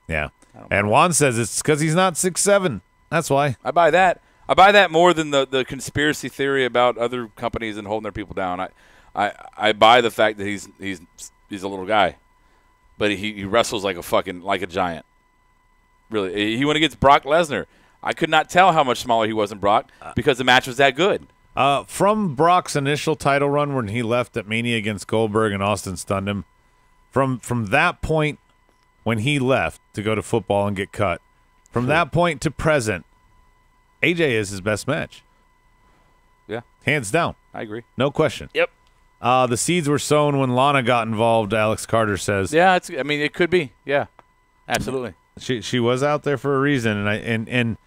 Yeah. And Juan says it's because he's not 6'7". That's why. I buy that. I buy that more than the conspiracy theory about other companies and holding their people down. I buy the fact that he's a little guy, but he wrestles like a giant. Really, he went against Brock Lesnar. I could not tell how much smaller he was than Brock because the match was that good. From Brock's initial title run when he left at Mania against Goldberg and Austin stunned him, from that point when he left to go to football and get cut, from that point to present, AJ is his best match. Yeah, hands down. I agree. No question. Yep. The seeds were sown when Lana got involved, Alex Carter says. Yeah, it could be. Yeah, absolutely. She was out there for a reason, and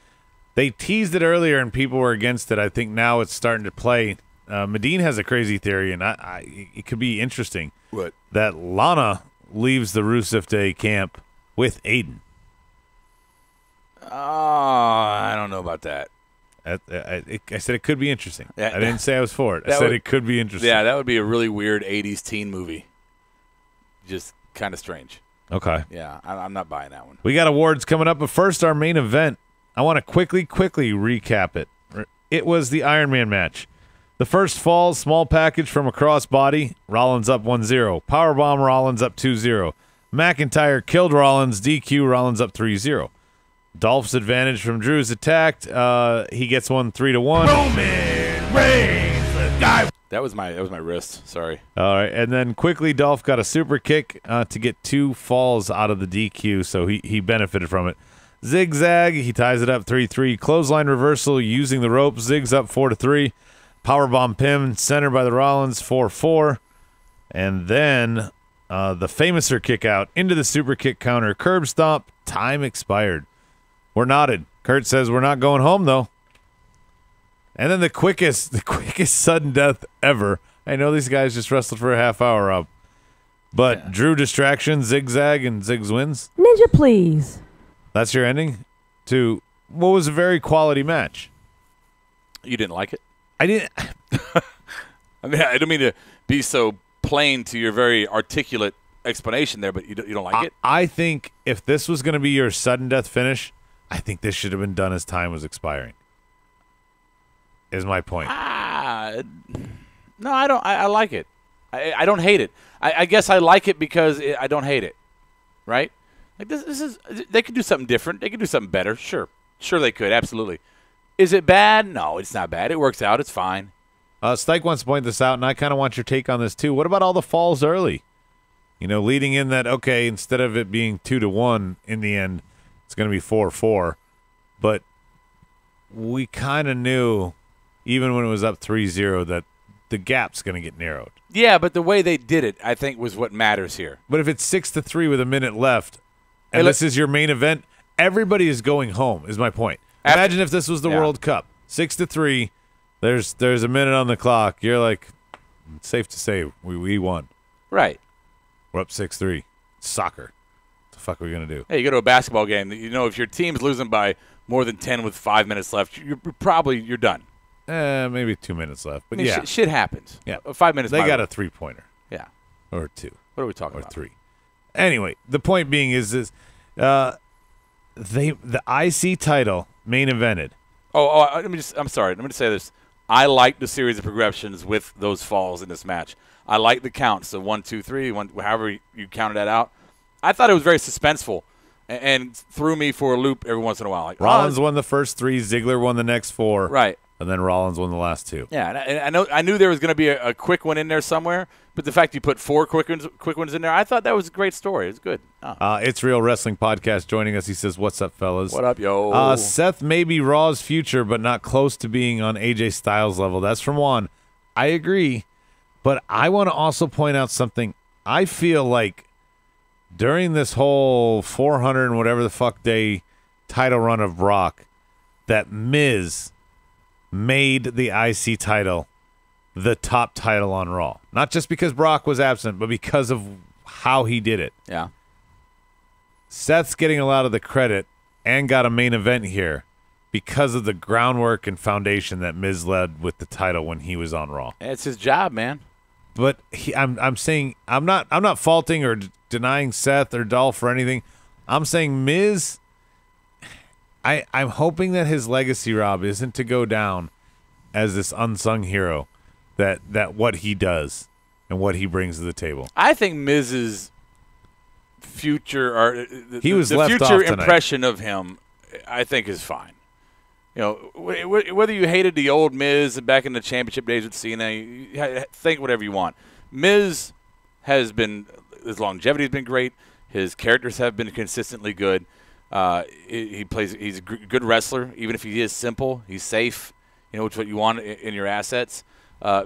they teased it earlier, and people were against it. I think now it's starting to play. Medine has a crazy theory, and it could be interesting. What? That Lana leaves the Rusev Day camp with Aiden. I don't know about that. I said it could be interesting. Yeah. I didn't say I was for it. I said it could be interesting. Yeah, that would be a really weird 80s teen movie. Just kind of strange. Okay. Yeah, I'm not buying that one. We got awards coming up, but first our main event. I want to quickly recap it. It was the Iron Man match. The first fall, small package from a crossbody. Rollins up 1-0. Powerbomb, Rollins up 2-0. McIntyre killed Rollins. DQ, Rollins up 3-0. Dolph's advantage from Drew's attacked. He gets one 3-1. Roman Reigns, the guy. That was my wrist. Sorry. All right, and then quickly Dolph got a super kick to get 2 falls out of the DQ, so he benefited from it. Zigzag, he ties it up 3-3. Clothesline reversal using the rope. Zig's up 4-3. Powerbomb Pim, center by the Rollins, 4-4. And then the famouser kick out into the super kick counter. Curb stomp. Time expired. We're nodded. Kurt says we're not going home, though. And then the quickest sudden death ever. I know these guys just wrestled for a half hour up. But Drew distraction, Zigzag, and Ziggs wins. Ninja, please. That's your ending to what was a very quality match. You didn't like it? I didn't. I mean, I don't mean to be so plain to your very articulate explanation there, but you don't like it? I think if this was going to be your sudden death finish, I think this should have been done as time was expiring. Is my point. No, I don't. I like it. I don't hate it. I guess I like it because I don't hate it. Right? Like this is. They could do something different. They could do something better. Sure they could. Absolutely. Is it bad? No, it's not bad. It works out. It's fine. Stike wants to point this out, and I kind of want your take on this too. What about all the falls early? Leading in that, okay, instead of it being 2-1 in the end, it's going to be 4-4. But we kind of knew, even when it was up 3-0, that the gap's going to get narrowed. Yeah, but the way they did it, I think, was what matters here. But if it's 6-3 with a minute left, and this is your main event, everybody is going home, is my point. Imagine if this was the World Cup. 6-3, there's a minute on the clock. You're like, it's safe to say we won. Right. We're up 6-3. Soccer. What the fuck are we going to do? Hey, you go to a basketball game. If your team's losing by more than 10 with 5 minutes left, you're done. Maybe 2 minutes left. But yeah. Shit happens. Yeah. 5 minutes. They got a 3-pointer. Yeah. Or 2. What are we talking about? Or 3. Anyway, the point being is the IC title main evented. I'm sorry. Let me just say this. I like the series of progressions with those falls in this match. I like the counts, so 1, 2, 3, however you counted that out. I thought it was very suspenseful and threw me for a loop every once in a while. Like, Rollins won the first 3, Ziggler won the next 4. Right. and then Rollins won the last 2. Yeah, and I knew there was going to be a quick one in there somewhere, but the fact you put 4 quick ones in there, I thought that was a great story. It was good. Oh. It's Real Wrestling Podcast joining us. He says, "What's up, fellas? What up, yo?" Seth may be Raw's future, but not close to being on AJ Styles level." That's from Juan. I agree, but I want to also point out something. I feel like during this whole 400 and whatever the fuck day title run of Brock, that Miz made the IC title the top title on Raw. Not just because Brock was absent, but because of how he did it. Yeah. Seth's getting a lot of the credit and got a main event here because of the groundwork and foundation that Miz led with the title when he was on Raw. It's his job, man. But I'm saying I'm not faulting or denying Seth or Dolph or anything. I'm saying Miz. I'm hoping that his legacy, Rob, isn't to go down as this unsung hero. That what he does and what he brings to the table. I think Miz's future or he was the left future off tonight. impression of him, I think, is fine. You know, whether you hated the old Miz back in the championship days with Cena, you think whatever you want. Miz has been, his longevity has been great. His characters have been consistently good. He's a good wrestler, even if he is simple. He's safe. You know, which is what you want in your assets.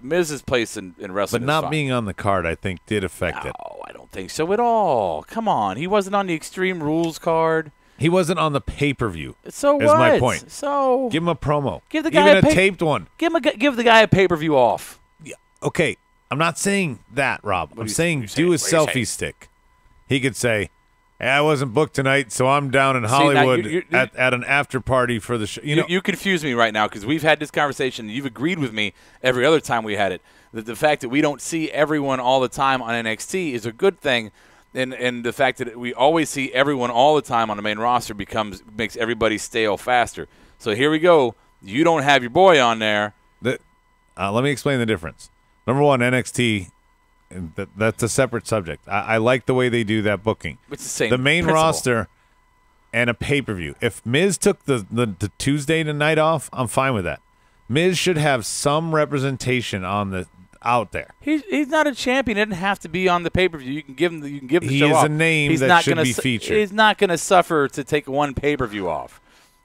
Miz's place in wrestling, but not is fine. being on the card, I think, did affect it. No, I don't think so at all. Come on, he wasn't on the Extreme Rules card. He wasn't on the pay-per-view. So is what? my point. So give him a promo. Give the guy even a taped one. Give the guy a pay-per-view off. Yeah. Okay, I'm not saying that, Rob. I'm saying do his selfie stick. He could say, "Hey, I wasn't booked tonight, so I'm down in Hollywood at an after party for the show." You confuse me right now because we've had this conversation. And you've agreed with me every other time we had it that the fact that we don't see everyone all the time on NXT is a good thing, and the fact that we always see everyone all the time on the main roster makes everybody stale faster. So here we go. You don't have your boy on there. Let me explain the difference. Number one, NXT. That's a separate subject. I like the way they do that booking. It's the same. The main principle. roster and a pay-per-view. If Miz took the Tuesday night off, I'm fine with that. Miz should have some representation out there. He's not a champion. He doesn't have to be on the pay-per-view. You can give him the He show is off. a name He's that not should gonna be featured. He's not going to suffer to take one pay-per-view off.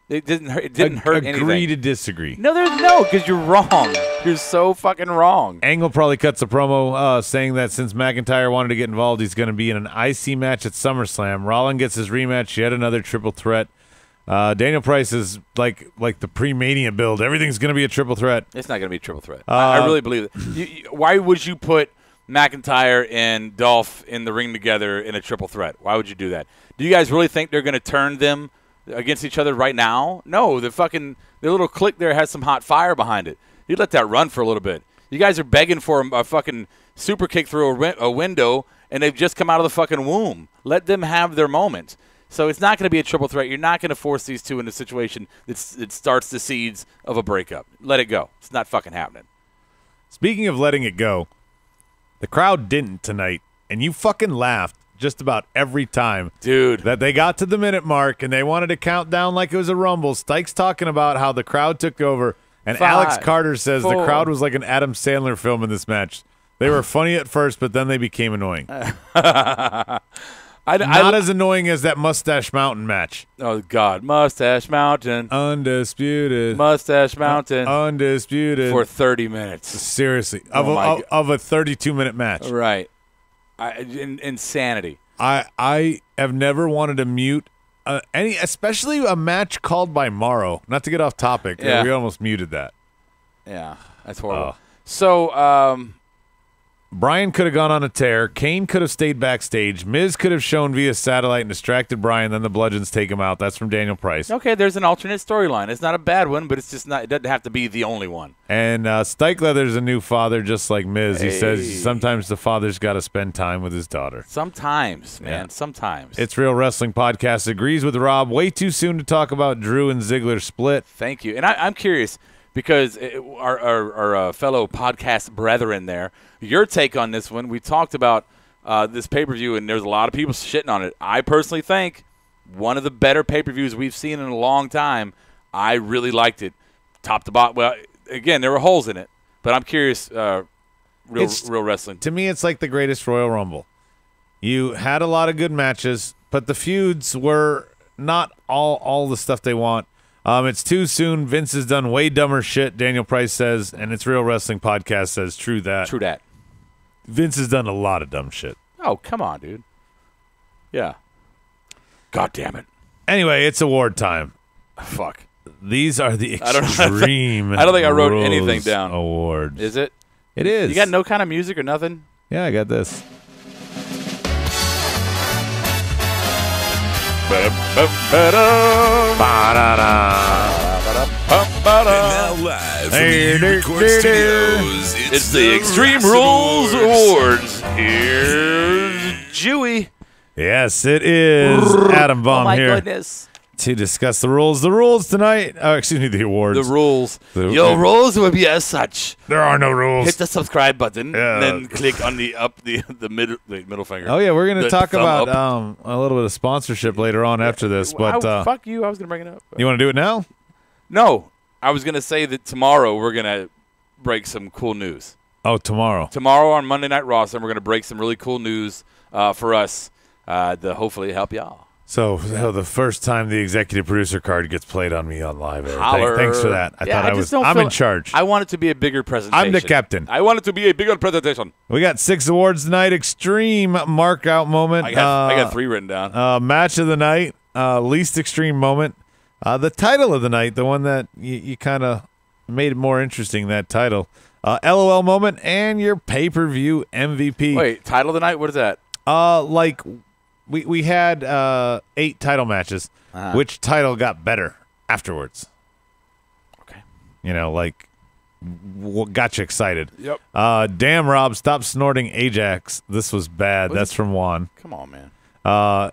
It didn't hurt anything. Agree to disagree. No, because you're wrong. You're so fucking wrong. Angle probably cuts a promo saying that since McIntyre wanted to get involved, he's going to be in an IC match at SummerSlam. Rollins gets his rematch, yet another triple threat. Daniel Price is like the pre-Mania build. Everything's going to be a triple threat. It's not going to be a triple threat. I really believe it. Why would you put McIntyre and Dolph in the ring together in a triple threat? Why would you do that? Do you guys really think they're going to turn them against each other right now? No, their little clique there has some hot fire behind it. You let that run for a little bit. You guys are begging for a fucking super kick through a window, and they've just come out of the fucking womb. Let them have their moment. So it's not going to be a triple threat. You're not going to force these two into a situation that starts the seeds of a breakup. Let it go. It's not fucking happening. Speaking of letting it go, the crowd didn't tonight, and you fucking laughed just about every time, dude, that they got to the minute mark and they wanted to count down like it was a rumble. Stike's talking about how the crowd took over, and 5, Alex Carter says 4. the crowd was like an Adam Sandler film in this match. They were funny at first, but then they became annoying. Not as annoying as that Mustache Mountain match. Oh, God. Mustache Mountain. Undisputed. Mustache Mountain. Undisputed. For 30 minutes. Seriously. Of a 32-minute match. Right. Insanity. I have never wanted to mute especially a match called by Morrow. Not to get off topic. Yeah. We almost muted that. Yeah, that's horrible. So, Brian could have gone on a tear. Kane could have stayed backstage. Miz could have shown via satellite and distracted Brian. Then the Bludgeons take him out. That's from Daniel Price. Okay, there's an alternate storyline. It's not a bad one, but it's just not. It doesn't have to be the only one. And Stike Leather's a new father, just like Miz. He says sometimes the father's got to spend time with his daughter. Sometimes, man. Yeah. Sometimes. It's Real Wrestling Podcast agrees with Rob. Way too soon to talk about Drew and Ziggler split. Thank you. And I'm curious because our fellow podcast brethren there, your take on this one. We talked about this pay-per-view, and there's a lot of people shitting on it. I personally think one of the better pay-per-views we've seen in a long time. I really liked it. Top to bottom. Well, again, there were holes in it, but I'm curious. Real wrestling. To me, it's like the greatest Royal Rumble. You had a lot of good matches, but the feuds were not all the stuff they want. It's too soon. Vince has done way dumber shit, Daniel Price says, and it's Real Wrestling Podcast says true that. True that. Vince has done a lot of dumb shit. Oh, come on, dude. Yeah. God damn it. Anyway, it's award time. Fuck. These are the I don't extreme I don't think I wrote Rules anything down. Awards. Is it? It is. You got no kind of music or nothing? Yeah, I got this. Now live from the Record Studios, It's the Extreme Rules Awards. Here's Jewy. Yes, it is Adam Baum here goodness. to discuss the rules. The rules tonight. Oh, excuse me, the awards. The rules. The- Your rules will be as such. There are no rules. Hit the subscribe button, Yeah. then click on the middle finger. Oh yeah, we're going to The talk thumb about up. a little bit of sponsorship later on after this. But Fuck you. I was going to bring it up. you want to do it now? No, I was going to say that tomorrow we're going to break some cool news. Oh, tomorrow. Tomorrow on Monday Night Raw, we're going to break some really cool news for us to hopefully help y'all. So the first time the executive producer card gets played on me on live air. Holler. Thanks for that. I'm in charge. I want it to be a bigger presentation. I'm the captain. I want it to be a bigger presentation. We got 6 awards tonight. Extreme mark out moment. I got 3 written down. Match of the night. Least extreme moment. The title of the night, the one that you kind of made it more interesting, that title. LOL moment and your pay-per-view MVP. Wait, title of the night? What is that? Like we had 8 title matches. Which title got better afterwards? Okay. You know, like what got you excited? Yep. Damn, Rob, stop snorting Ajax. This was bad. That's from Juan. Come on, man.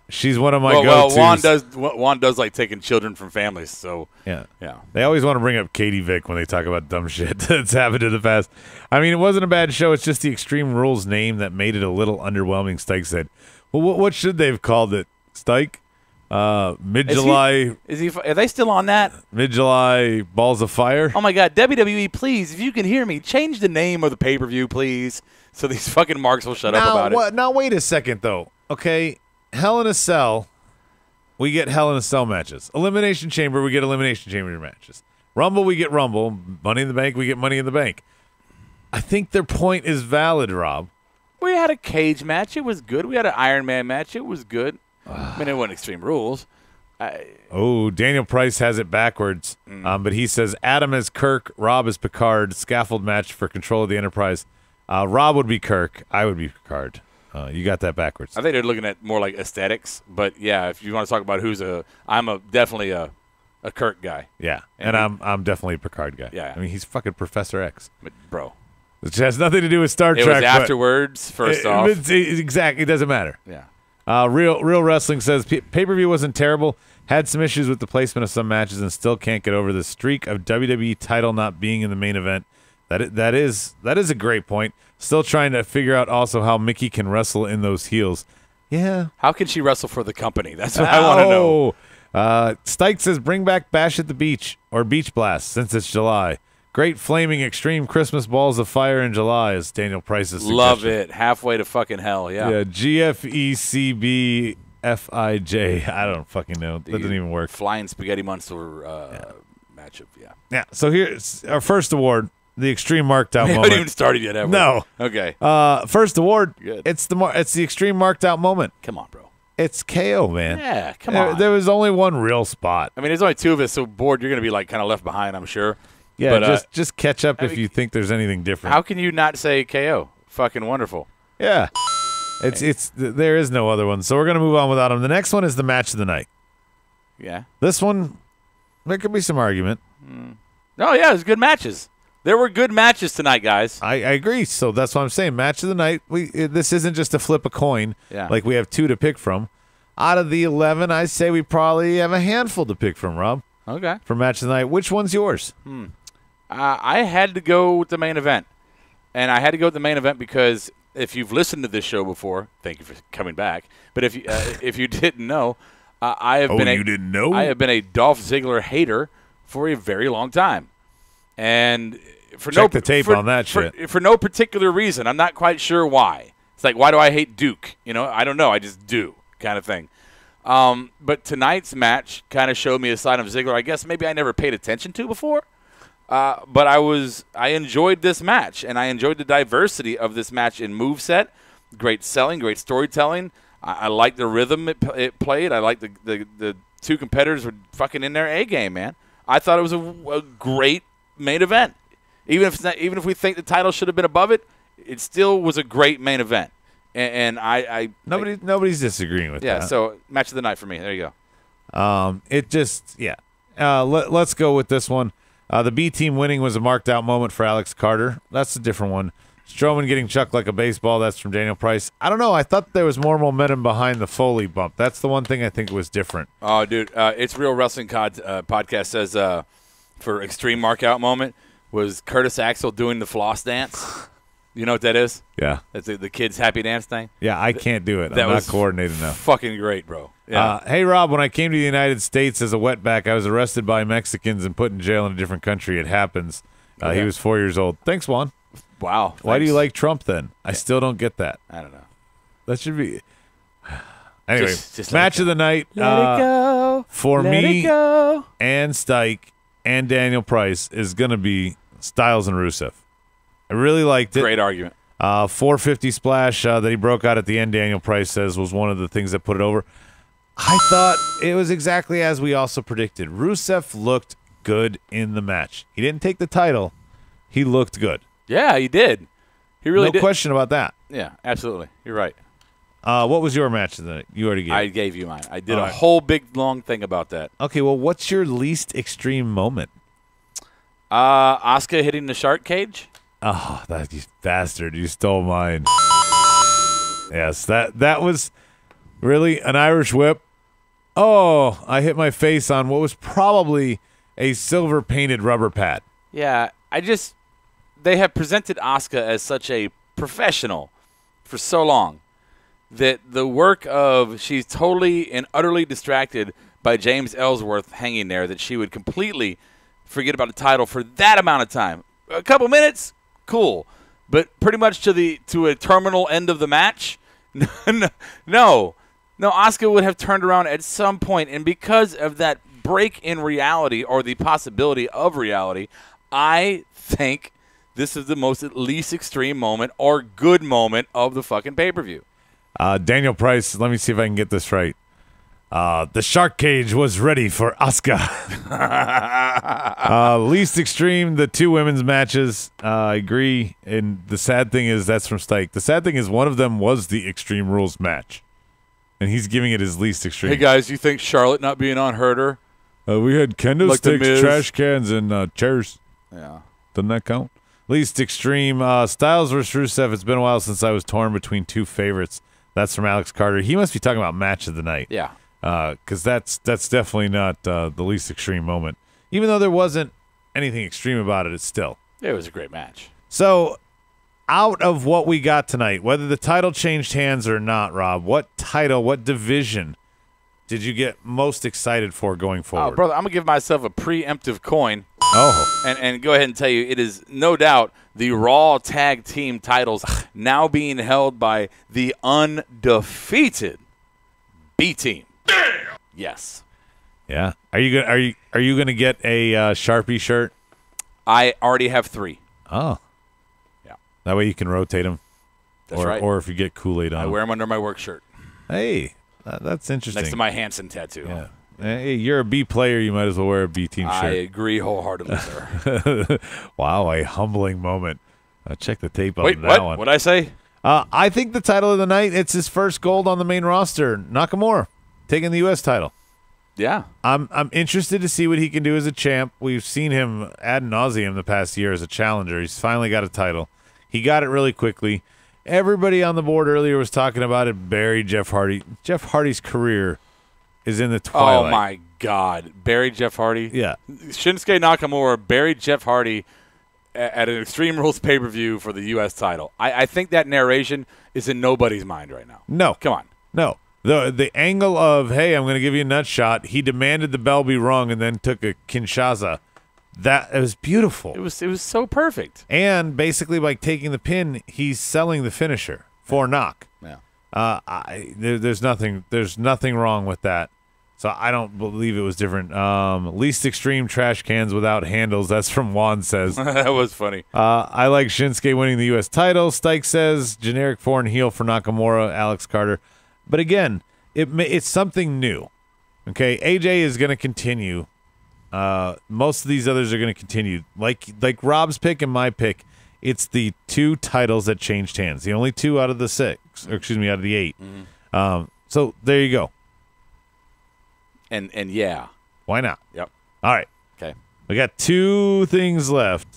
She's one of my Well, go-tos. Juan does like taking children from families, so Yeah. yeah. They always want to bring up Katie Vick when they talk about dumb shit that's happened in the past. I mean, it wasn't a bad show. It's just the Extreme Rules name that made it a little underwhelming. Stike said, well, what should they have called it, Stike? Mid-July Are they still on that? Mid-July Balls of Fire? Oh my God, WWE, please, if you can hear me, change the name of the pay-per-view, please, so these fucking marks will shut up about it. Now, wait a second, though. Okay, Hell in a Cell, we get Hell in a Cell matches. Elimination Chamber, we get Elimination Chamber matches. Rumble, we get Rumble. Money in the Bank, we get Money in the Bank. I think their point is valid, Rob. We had a cage match. It was good. We had an Iron Man match. It was good. I mean, it wasn't Extreme Rules. Oh, Daniel Price has it backwards. But he says Adam is Kirk, Rob is Picard. Scaffold match for control of the Enterprise. Rob would be Kirk. I would be Picard. You got that backwards. I think they're looking at more like aesthetics. But, yeah, if you want to talk about I'm definitely a Kirk guy. Yeah, and I'm definitely a Picard guy. Yeah. I mean, he's fucking Professor X. But, bro. Which has nothing to do with Star It Trek. was afterwards, first off. Exactly. It doesn't matter. Yeah. Real Wrestling says pay-per-view wasn't terrible. Had some issues with the placement of some matches and still can't get over the streak of WWE title not being in the main event. That is a great point. Still trying to figure out also how Mickey can wrestle in those heels. Yeah. How can she wrestle for the company? That's what I want to know. Stike says bring back Bash at the Beach or Beach Blast since it's July. Great flaming extreme Christmas balls of fire in July is Daniel Price's suggestion. Love it. Halfway to fucking hell, yeah. Yeah, GFECBFIJ. I don't fucking know. That doesn't even work. Flying Spaghetti Monster matchup, yeah. Yeah, so here's our first award, the extreme marked out We moment. haven't even started yet, have we? No. Okay. First award, Good. it's the extreme marked out moment. Come on, bro. It's KO, man. Yeah, come on. There was only one real spot. I mean, there's only 2 of us, so bored, you're going to be like kind of left behind, I'm sure. Yeah, But, just catch up if you think there's anything different. how can you not say KO? Fucking wonderful. Yeah. There is no other one. So we're going to move on without him. The next one is the match of the night. Yeah. This one, there could be some argument. No, yeah, it was good matches. There were good matches tonight, guys. I agree. So that's what I'm saying. Match of the night. This isn't just a flip a coin. Yeah. Like we have 2 to pick from. Out of the 11, I say we probably have a handful to pick from, Rob. Okay. For match of the night. Which one's yours? I had to go with the main event. And I had to go with the main event because if you've listened to this show before, thank you for coming back. But if you didn't know, I have been you didn't know? I have been a Dolph Ziggler hater for a very long time. And for Check the tape on that shit. For no particular reason. I'm not quite sure why. It's like, why do I hate Duke? I don't know. I just do kind of thing. But tonight's match kind of showed me a side of Ziggler I guess maybe I never paid attention to before. But I enjoyed this match, and I enjoyed the diversity of this match in moveset. Great selling, great storytelling. I like the rhythm it played. I like the two competitors were fucking in their A game, man. I thought it was a great main event. Even if we think the title should have been above it, it still was a great main event. And nobody's disagreeing with that. Yeah. So match of the night for me. There you go. Let's go with this one. The B team winning was a marked out moment for Alex Carter. That's a different one. Strowman getting chucked like a baseball. That's from Daniel Price. I don't know. I thought there was more momentum behind the Foley bump. That's the one thing I think was different. Oh, dude. It's Real Wrestling podcast says for extreme mark-out moment was Curtis Axel doing the floss dance. You know what that is? Yeah. That's the kids' happy dance thing. Yeah, I can't do it. I'm not coordinated enough. Fucking great, bro. Yeah. Hey, Rob, when I came to the United States as a wetback, I was arrested by Mexicans and put in jail in a different country. It happens. Okay. He was 4 years old. Thanks, Juan. Wow. Thanks. Why do you like Trump then? I still don't get that. I don't know. That should be. Anyway, just match of the night. Let it go. For Let me it go. and Stike and Daniel Price is going to be Styles and Rusev. I really liked it. Great argument. 450 splash that he broke out at the end, Daniel Price says, was one of the things that put it over. I thought it was exactly as we also predicted. Rusev looked good in the match. He didn't take the title. He looked good. Yeah, he did. He really did. No question about that. Yeah, absolutely. You're right. What was your match of the night? You already gave. I gave you mine. I did a whole big, long thing about that. Okay, well, what's your least extreme moment? Asuka hitting the shark cage. Oh, that you bastard. You stole mine. Yes, that was really an Irish whip. Oh, I hit my face on what was probably a silver-painted rubber pad. Yeah, they have presented Asuka as such a professional for so long that the work of she's totally and utterly distracted by James Ellsworth hanging there that she would completely forget about the title for that amount of time. A couple minutes, cool. But pretty much to a terminal end of the match, no, Asuka would have turned around at some point, and because of that break in reality or the possibility of reality, I think this is the most least extreme moment or good moment of the fucking pay-per-view. Daniel Price, let me see if I can get this right. The shark cage was ready for Asuka. Least extreme, the two women's matches. I agree. And the sad thing is, that's from Stike. The sad thing is one of them was the Extreme Rules match. And he's giving it his least extreme. Hey, guys, you think Charlotte not being on hurt her? We had kendo Like the sticks, Miz. trash cans, and chairs. Yeah. Doesn't that count? Least extreme, Styles versus Rusev. It's been a while since I was torn between two favorites. That's from Alex Carter. He must be talking about match of the night. Yeah. Because that's definitely not the least extreme moment. Even though there wasn't anything extreme about it, It was a great match. So, out of what we got tonight, whether the title changed hands or not, Rob, what division did you get most excited for going forward? Oh, brother, I'm going to give myself a preemptive coin. Oh. And go ahead and tell you, it is no doubt the Raw Tag Team titles now being held by the undefeated B Team. Yes. Yeah. Are you gonna get a Sharpie shirt? I already have 3. Oh. Yeah. That way you can rotate them. That's right. Or if you get Kool-Aid on. I wear them under my work shirt. Hey, that's interesting. Next to my Hanson tattoo. Yeah. Hey, you're a B player. You might as well wear a B team shirt. I agree wholeheartedly, sir. Wow, a humbling moment. Check the tape on Wait, that what? one. What'd I say? I think the title of the night, it's his first gold on the main roster. Nakamura taking the U.S. title. Yeah. I'm interested to see what he can do as a champ. We've seen him ad nauseum the past year as a challenger. He's finally got a title. He got it really quickly. Everybody on the board earlier was talking about it. Barry, Jeff Hardy. Jeff Hardy's career is in the twilight. Oh, my God. Barry Jeff Hardy? Yeah. Shinsuke Nakamura buried Jeff Hardy at an Extreme Rules pay-per-view for the U.S. title. I think that narration is in nobody's mind right now. No. Come on. No. The angle of, hey, I'm going to give you a nut shot, he demanded the bell be rung and then took a Kinshasa. It was beautiful. It was so perfect. And basically, by taking the pin, he's selling the finisher for knock. Yeah. There's nothing wrong with that. So I don't believe it was different. Least extreme trash cans without handles. That's from Juan says. That was funny. I like Shinsuke winning the U.S. title. Stike says generic foreign heel for Nakamura, Alex Carter. But again, it's something new. Okay, AJ is going to continue. Most of these others are going to continue. Like Rob's pick and my pick, it's the 2 titles that changed hands. The only 2 out of the 6, or excuse me, out of the 8. Mm-hmm. So there you go. And yeah. Why not? Yep. All right. Okay. We got 2 things left.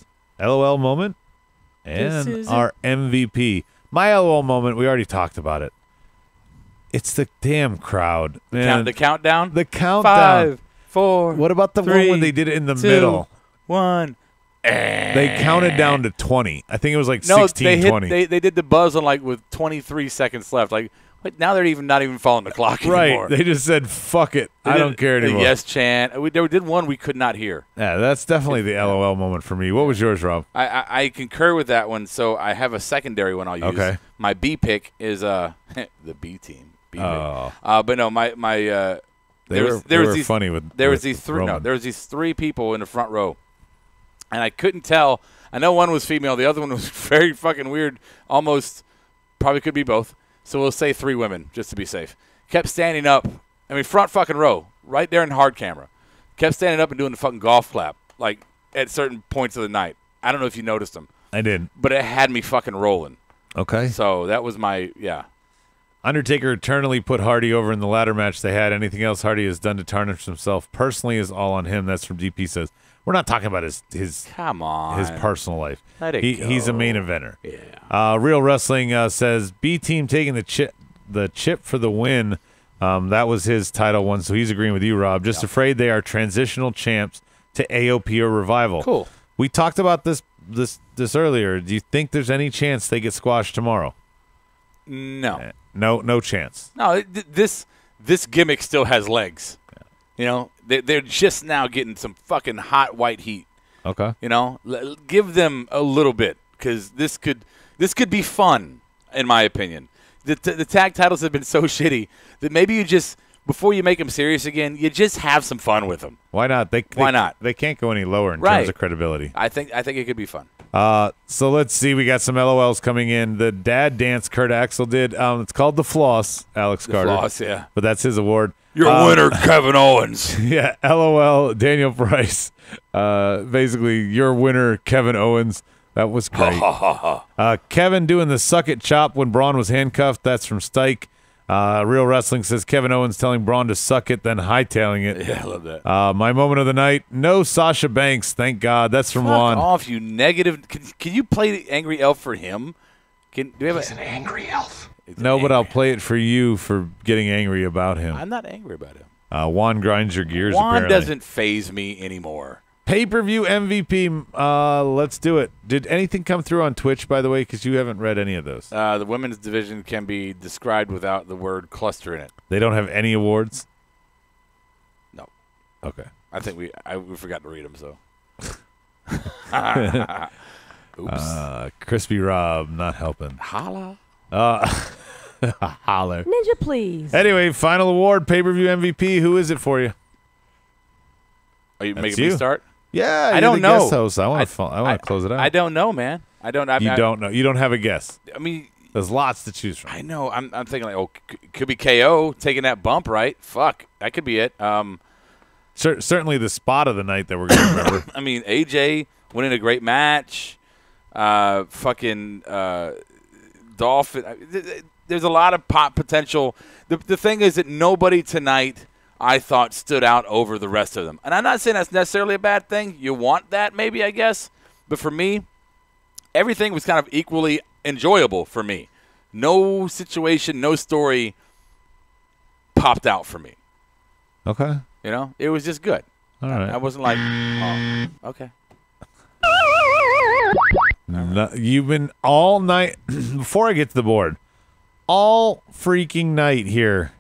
LOL moment This and is our MVP. My LOL moment, we already talked about it. It's the damn crowd. Man. The countdown? The countdown. 5, 4. What about the 3, one when they did it in the 2, middle? 1. They counted down to 20. I think it was like No, 16, 20. they did the buzz on with 23 seconds left. But now they're not even following the clock anymore. Right. They just said, fuck it. I don't care The anymore. yes chant. We did one we could not hear. Yeah, that's definitely the LOL moment for me. What was yours, Rob? I concur with that one, so I have a secondary one I'll use. Okay. My B pick is the B team. B pick. Oh. But no, my They were funny with there was with these 3 Roman. there was these 3 people in the front row, and I couldn't tell. I know one was female, the other one was very fucking weird. Almost, probably could be both. So we'll say 3 women just to be safe. Kept standing up. I mean, front fucking row, right there in hard camera. Kept standing up and doing the fucking golf clap, at certain points of the night. I don't know if you noticed them. I did. But it had me fucking rolling. Okay. So that was my, yeah. Undertaker eternally put Hardy over in the ladder match they had. Anything else Hardy has done to tarnish himself personally is all on him. That's from DP says. We're not talking about his Come on. his personal life. Let it He's a go. main eventer. Yeah. Real Wrestling says B team taking the chip for the win. That was his title one, so he's agreeing with you, Rob. Just afraid they are transitional champs to AOP or Revival. Cool. We talked about this earlier. Do you think there's any chance they get squashed tomorrow? No. No chance. No, this gimmick still has legs. You know, they're just now getting some fucking hot white heat. Okay. You know, give them a little bit because this could be fun, in my opinion. The tag titles have been so shitty that maybe you just, before you make them serious again, you just have some fun with them. Why not? Why not? They can't go any lower in Right. terms of credibility. I think it could be fun. So let's see. We got some LOLs coming in. The dad dance Kurt Axel did. It's called The Floss, Alex Carter. Floss, yeah. But that's his award. You're a winner, Kevin Owens. Yeah, LOL, Daniel Price. Basically, your winner, Kevin Owens. That was great. Kevin doing the suck it chop when Braun was handcuffed. That's from Stike. Real Wrestling says Kevin Owens telling Braun to suck it, then hightailing it. Yeah, I love that. My moment of the night, no Sasha Banks, thank God. That's from Juan. Fuck off, you negative. Can you play the Angry Elf for him? Do we have He's an angry elf. No, but I'll play it for you for getting angry about him. I'm not angry about him. Juan grinds your gears, Juan apparently. doesn't phase me anymore. Pay-per-view MVP, let's do it. Did anything come through on Twitch, by the way, because you haven't read any of those? The women's division can be described without the word cluster in it. They don't have any awards? No. Okay. I think we forgot to read them, so. Oops. Crispy Rob not helping. Holla. Holler. Ninja, please. Anyway, final award, pay-per-view MVP. Who is it for you? Are you That's making me you. start? Yeah, I you're don't the know. guest host. I want to close it out. I don't know, man. I don't. You don't know. You don't have a guess. I mean, There's lots to choose from. I know. I'm thinking could be KO taking that bump, right? Fuck, that could be it. Certainly the spot of the night that we're going to remember. I mean, AJ winning a great match. Fucking Dolphin. There's a lot of pop potential. The thing is that nobody tonight, I thought, stood out over the rest of them. And I'm not saying that's necessarily a bad thing. You want that maybe, I guess. But for me, everything was kind of equally enjoyable for me. No situation, no story popped out for me. Okay. You know? It was just good. All right. I wasn't like, oh, okay. No, you've been all night, before I get to the board, all freaking night here.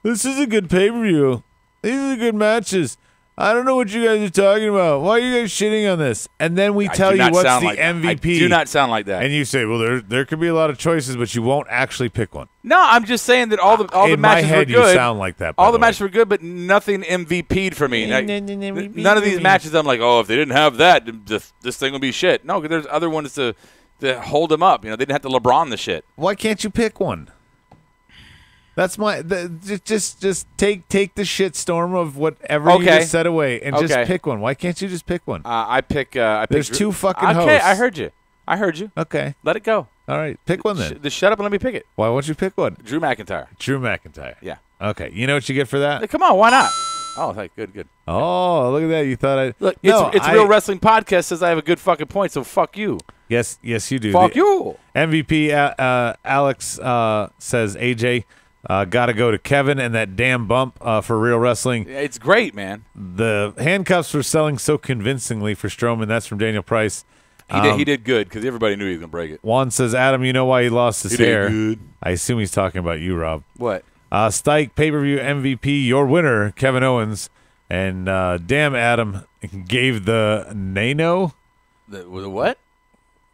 This is a good pay-per-view. These are good matches. I don't know what you guys are talking about. Why are you guys shitting on this? And then we tell do you not what's sound the like that. MVP. I do not sound like that. And you say, well, there could be a lot of choices, but you won't actually pick one. No, I'm just saying that all the In my matches head, were good. you sound like that. By All the the way. matches were good, but nothing MVP'd for me. Like, none of these matches, I'm like, oh, if they didn't have that, this thing would be shit. No, 'cause there's other ones to hold them up. You know, they didn't have to LeBron the shit. Why can't you pick one? That's my just take the shitstorm of whatever you Okay. just said away and just Okay. pick one. Why can't you just pick one? I pick. There's two fucking Okay, hosts. I heard you. I heard you. Okay, Let it go. all right, pick one then. Just shut up and let me pick it. Why won't you pick one? Drew McIntyre. Drew McIntyre. Yeah. Okay, you know what you get for that? Hey, come on, why not? Oh, good. Oh, look at that! You thought I Look, no, it's Real Wrestling Podcast says I have a good fucking point, so fuck you. Yes, you do. Fuck The you. MVP Alex says AJ got to go to Kevin and that damn bump for Real Wrestling. It's great, man. The handcuffs were selling so convincingly for Strowman. That's from Daniel Price. He did good because everybody knew he was gonna break it. Juan says, Adam, you know why he lost his He did hair? good. I assume he's talking about you, Rob. What? Stike, pay-per-view MVP, your winner, Kevin Owens. And damn, Adam gave the Nano. The what?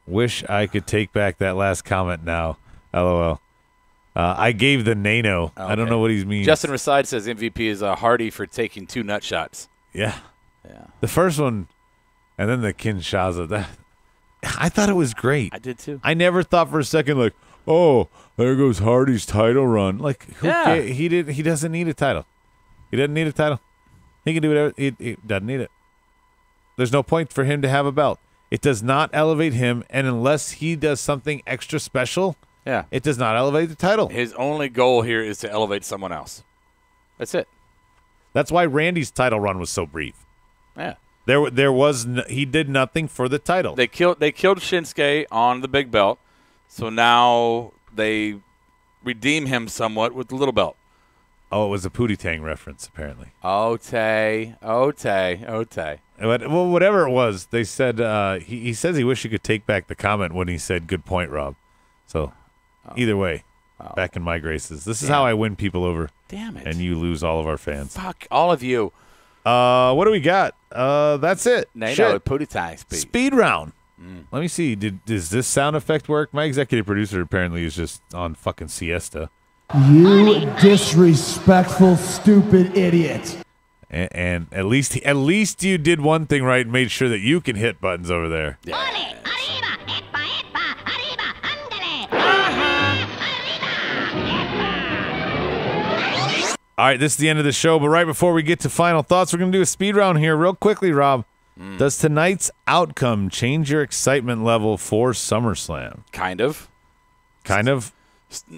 Wish I could take back that last comment now. LOL. I gave the Nano. I don't Okay. know what he means. Justin Reside says MVP is Hardy for taking 2 nut shots. Yeah. Yeah, The first one, and then the Kinshasa. I thought it was great. I did too. I never thought for a second, like, oh, there goes Hardy's title run. Like, Yeah. He doesn't need a title. He doesn't need a title. He can do whatever. He doesn't need it. There's no point for him to have a belt. It does not elevate him, and unless he does something extra special, Yeah. it does not elevate the title. His only goal here is to elevate someone else. That's it. That's why Randy's title run was so brief. Yeah. There was he did nothing for the title. They killed Shinsuke on the big belt, so now they redeem him somewhat with the little belt. Oh, it was a Pootie Tang reference, apparently. Ote. Well, whatever it was, they said he says he wished he could take back the comment when he said "good point, Rob." So, either way, back in my graces. This is how I win people over, Damn it. and you lose all of our fans. Fuck all of you. What do we got? That's it. NATO, Shit. put it time speed. Speed round. Let me see. Does this sound effect work? My executive producer apparently is just on fucking siesta. You disrespectful, stupid idiot. And at least you did one thing right and made sure that you can hit buttons over there. All right, this is the end of the show, but right before we get to final thoughts, we're going to do a speed round here real quickly, Rob. Does tonight's outcome change your excitement level for SummerSlam? Kind of. Kind of.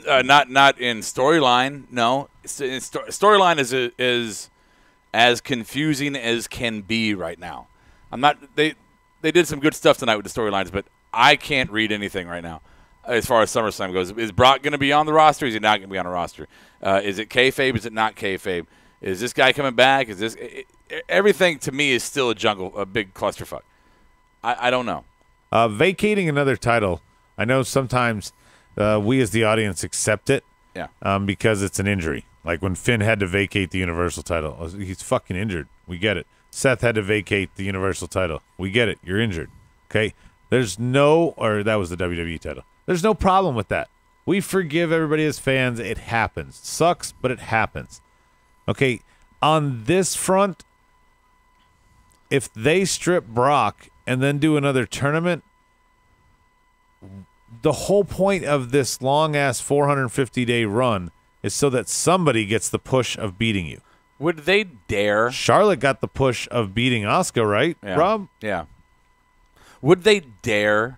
Not in storyline. No, storyline is as confusing as can be right now. I'm not. They did some good stuff tonight with the storylines, but I can't read anything right now as far as SummerSlam goes. Is Brock going to be on the roster? Is he not going to be on the roster? Is it kayfabe? Is it not kayfabe? Is this guy coming back? Is this everything to me is still a big clusterfuck. I don't know. Vacating another title. I know sometimes we as the audience accept it. Yeah. Because it's an injury. Like when Finn had to vacate the Universal title. He's fucking injured. We get it. Seth had to vacate the Universal title. We get it. You're injured. Okay? That was the WWE title. There's no problem with that. We forgive everybody as fans. It happens. Sucks, but it happens. Okay? On this front, if they strip Brock and then do another tournament, the whole point of this long-ass 450-day run is so that somebody gets the push of beating you. Would they dare? Charlotte got the push of beating Asuka, right, Yeah. Rob? Yeah. Would they dare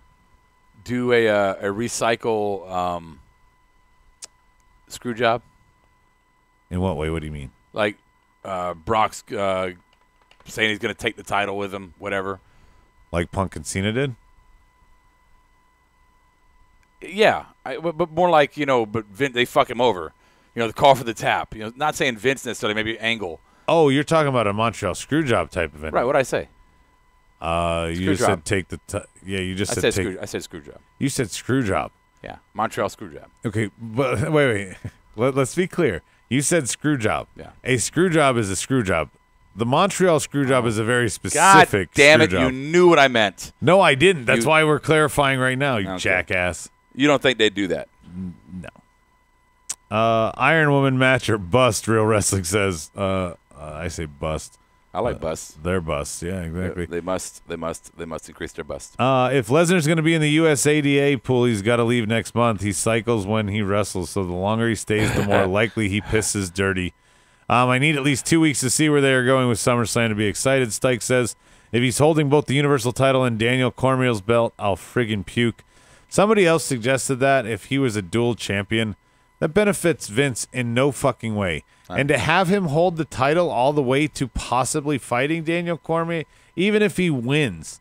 do a recycle screw job? In what way? What do you mean? Like Brock's saying he's going to take the title with him, whatever. Like Punk and Cena did? Yeah, but more like, but Vince, they fuck him over. The call for the tap. Not saying Vince necessarily, maybe Angle. Oh, you're talking about a Montreal Screwjob type event. Right, what'd I say? You just said take the yeah, you just said take. I said screw job. You said Screwjob. Yeah, Montreal screw job. Okay, but wait. Let's be clear. You said Screwjob. Yeah. A Screwjob is a Screwjob. The Montreal screw job is a very God specific damn screw it! job. You knew what I meant. No, I didn't. That's You- why we're clarifying right now, you Okay. jackass. You don't think they'd do that? Iron Woman match or bust, Real Wrestling says. I say bust. I like busts. They're bust. Yeah, exactly. They must increase their bust. If Lesnar's going to be in the USADA pool, he's got to leave next month. He cycles when he wrestles, so the longer he stays, the more likely he pisses dirty. I need at least 2 weeks to see where they are going with SummerSlam to be excited, Stike says. If he's holding both the Universal title and Daniel Cormier's belt, I'll friggin' puke. Somebody else suggested that if he was a dual champion, that benefits Vince in no fucking way. And to have him hold the title all the way to possibly fighting Daniel Cormier, even if he wins,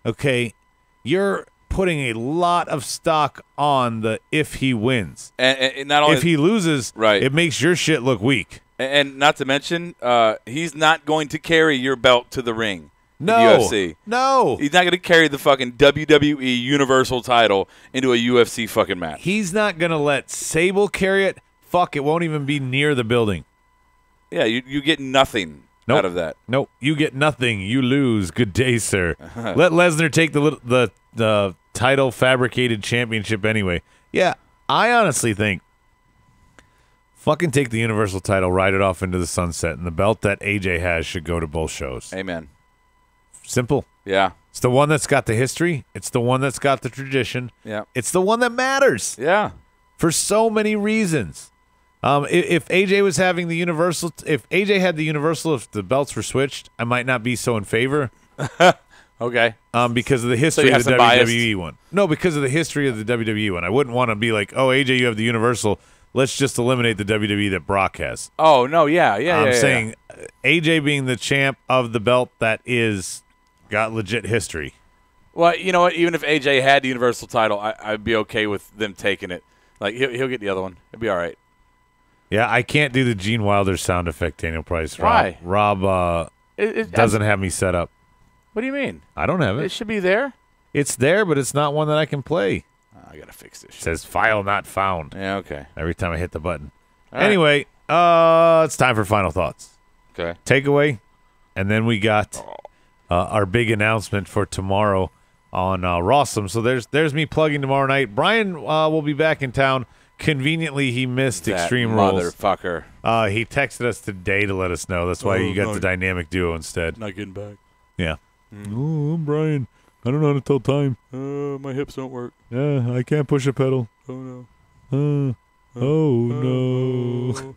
okay, you're putting a lot of stock on the if he wins. And not only If he loses, Right. it makes your shit look weak. and not to mention, he's not going to carry your belt to the ring. No. In UFC. No. He's not going to carry the fucking WWE Universal title into a UFC fucking match. He's not going to let Sable carry it. Fuck, it won't even be near the building. Yeah, you get nothing Nope. out of that. Nope, you get nothing. You lose. Good day, sir. Let Lesnar take the title fabricated championship anyway. Yeah, I honestly think fucking take the Universal title, ride it off into the sunset, and the belt that AJ has should go to both shows. Amen. Simple. Yeah. It's the one that's got the history. It's the one that's got the tradition. Yeah. It's the one that matters Yeah. for so many reasons. If AJ was having the Universal, if AJ had the Universal, if the belts were switched, I might not be so in favor. Okay. Because of the history you of the have some WWE one. No, because of the history of the WWE one. I wouldn't want to be like, oh, AJ, you have the Universal. Let's just eliminate the WWE that Brock has. Oh, no, yeah. I'm yeah, saying AJ being the champ of the belt that is got legit history. Well, you know what? Even if AJ had the Universal title, I'd be okay with them taking it. Like, he'll get the other one. It'd be all right. Yeah, I can't do the Gene Wilder sound effect, Daniel Price. Why? Rob It doesn't have me set up. What do you mean? I don't have It it. should be there. It's there, but it's not one that I can play. I got to fix this It shit. says file not found Yeah, okay. every time I hit the button. All right. Anyway, it's time for final thoughts. Okay. Takeaway, and then we got our big announcement for tomorrow on Rawsome. So there's me plugging tomorrow night. Brian will be back in town. Conveniently, he missed That Extreme Rules. motherfucker. He texted us today to let us know. That's why you got the dynamic duo instead. Not getting back. Yeah. Oh, Brian, I don't know how to tell time. My hips don't work. Yeah, I can't push a pedal. Oh, no. Oh no.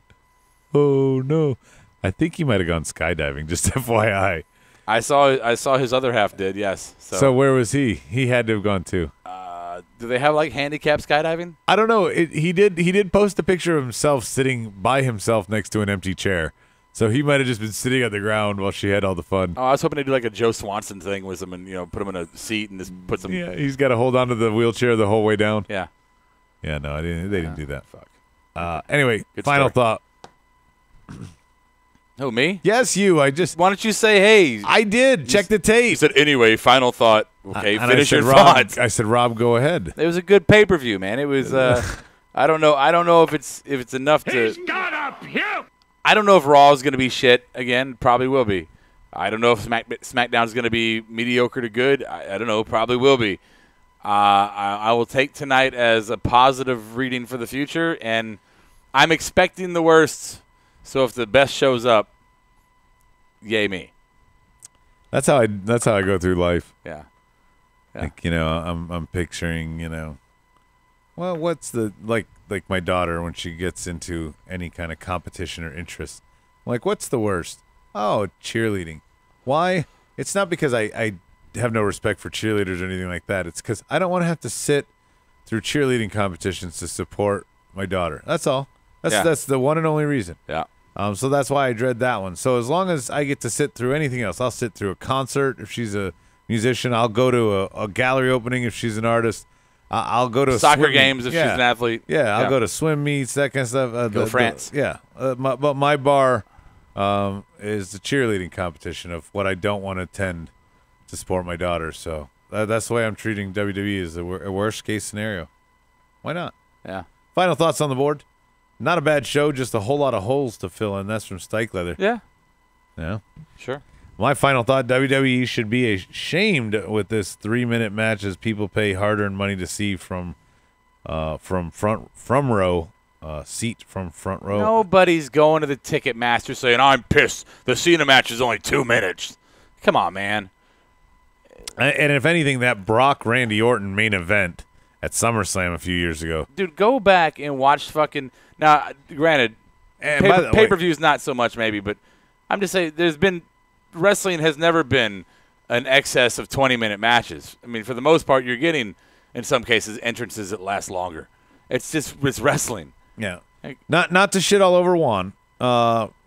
Oh no. I think he might have gone skydiving, just FYI. I saw his other half did, yes. So where was he? He had to have gone too. Do they have, like, handicap skydiving? I don't know. He did post a picture of himself sitting by himself next to an empty chair. So he might have just been sitting on the ground while she had all the fun. Oh, I was hoping they'd do, like, a Joe Swanson thing with him and, put him in a seat and just put some. Yeah, he's got to hold on to the wheelchair the whole way down. Yeah. Yeah, no, they didn't do that. Fuck. Anyway, Good final story. thought. Who, me? Yes, you. Why don't you say, hey? I did. Check the tape. You said, anyway, final thought. Okay, And finish I said, your Rob, thoughts. I said, Rob, go ahead. It was a good pay-per-view, man. It was, I don't know if it's enough to. I don't know if Raw is going to be shit again. Probably will be. I don't know if SmackDown is going to be mediocre to good. I don't know. Probably will be. I will take tonight as a positive reading for the future, and I'm expecting the worst. So if the best shows up, yay me. That's how I go through life. Yeah. Like, I'm picturing, well, what's the like my daughter when she gets into any kind of competition or interest. I'm like, what's the worst? Oh, cheerleading. Why? It's not because I have no respect for cheerleaders or anything like that. It's because I don't want to have to sit through cheerleading competitions to support my daughter. That's all. That's the one and only reason. Yeah. So that's why I dread that one. So as long as I get to sit through anything else, I'll sit through a concert if she's a musician. I'll go to a gallery opening if she's an artist. I'll go to Soccer swim games meet. if she's an athlete. Yeah, I'll go to swim meets, that kind of stuff. Go France. But my bar is the cheerleading competition of what I don't want to attend to support my daughter. So that's the way I'm treating WWE as a worst case scenario. Why not? Yeah. Final thoughts on the board. Not a bad show, just a whole lot of holes to fill in. That's from Stike Leather. Yeah. Yeah. Sure. My final thought: WWE should be ashamed with this 3-minute matches people pay hard-earned money to see from row seat from front row. Nobody's going to the Ticketmaster saying, I'm pissed. The Cena match is only 2 minutes. Come on, man. And if anything, that Brock Randy Orton main event at SummerSlam a few years ago. Dude, go back and watch fucking. Now, granted, And by the way- pay-per-views not so much maybe, but I'm just saying wrestling has never been an excess of 20-minute matches. I mean, for the most part, you're getting, in some cases, entrances that last longer. It's wrestling. Yeah. Not to shit all over Juan.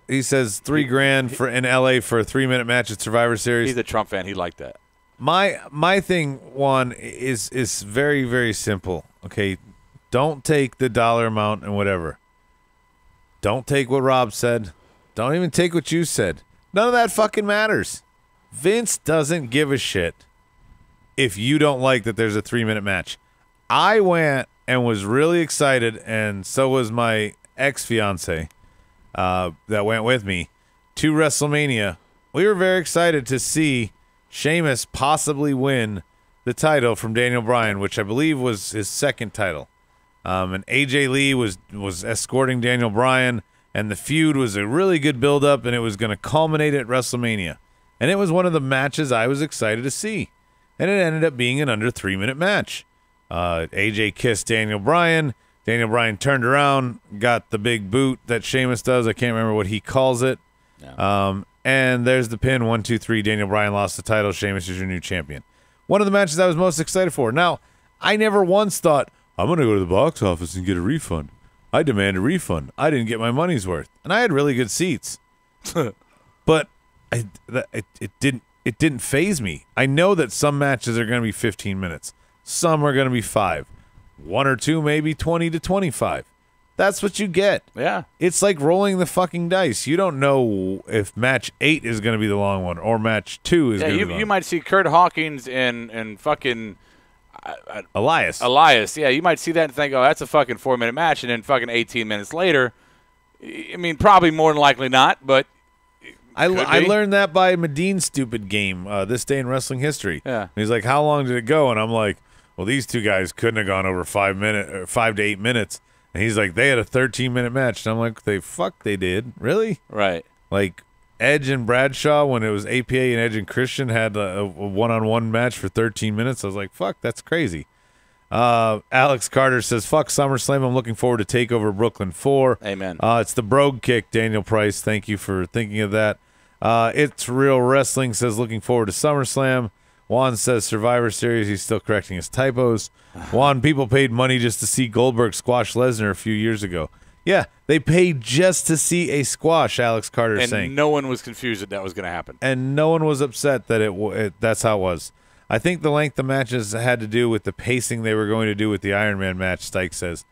He says $3,000 for in LA for a 3-minute match at Survivor Series. He's a Trump fan. He liked that. My thing, Juan, is very, very simple. Okay, don't take the dollar amount and whatever. Don't take what Rob said. Don't even take what you said. None of that fucking matters. Vince doesn't give a shit if you don't like that there's a 3-minute match. I went and was really excited, and so was my ex-fiance that went with me to WrestleMania. We were very excited to see Sheamus possibly win the title from Daniel Bryan, which I believe was his second title. And AJ Lee was escorting Daniel Bryan, and the feud was a really good build-up, and it was going to culminate at WrestleMania. And it was one of the matches I was excited to see. And it ended up being an under 3-minute match. AJ kissed Daniel Bryan. Daniel Bryan turned around, got the big boot that Sheamus does. I can't remember what he calls it. No. And there's the pin, 1, 2, 3. Daniel Bryan lost the title. Sheamus is your new champion. One of the matches I was most excited for. Now, I never once thought, I'm going to go to the box office and get a refund. I demand a refund. I didn't get my money's worth. And I had really good seats. But it didn't faze me. I know that some matches are going to be 15 minutes. Some are going to be 5. 1 or 2 maybe 20 to 25. That's what you get. Yeah. It's like rolling the fucking dice. You don't know if match 8 is going to be the long one or match 2 is going to be the long you might see Kurt Hawkins and fucking Elias. Yeah, you might see that and think, oh, that's a fucking 4-minute match, and then fucking 18 minutes later, I mean, probably more than likely not, but I be. learned that by Medine's stupid game, This Day in Wrestling History. Yeah. And he's like, how long did it go? And I'm like, well, these two guys couldn't have gone over 5 to 8 minutes. And he's like, they had a 13-minute match. And I'm like, they did? Really? right. Like Edge and Bradshaw, when it was APA and Edge and Christian had a one-on-one match for 13 minutes. I was like, fuck, that's crazy. Alex Carter says, fuck SummerSlam. I'm looking forward to TakeOver Brooklyn 4. Amen. It's the Brogue Kick, Daniel Price. Thank you for thinking of that. It's Real Wrestling says, looking forward to SummerSlam. Juan says Survivor Series. He's still correcting his typos. Juan, people paid money just to see Goldberg squash Lesnar a few years ago. Yeah, they paid just to see a squash, Alex Carter is saying. And no one was confused that was going to happen. And no one was upset that that's how it was. I think the length of matches had to do with the pacing they were going to do with the Iron Man match, Stike says.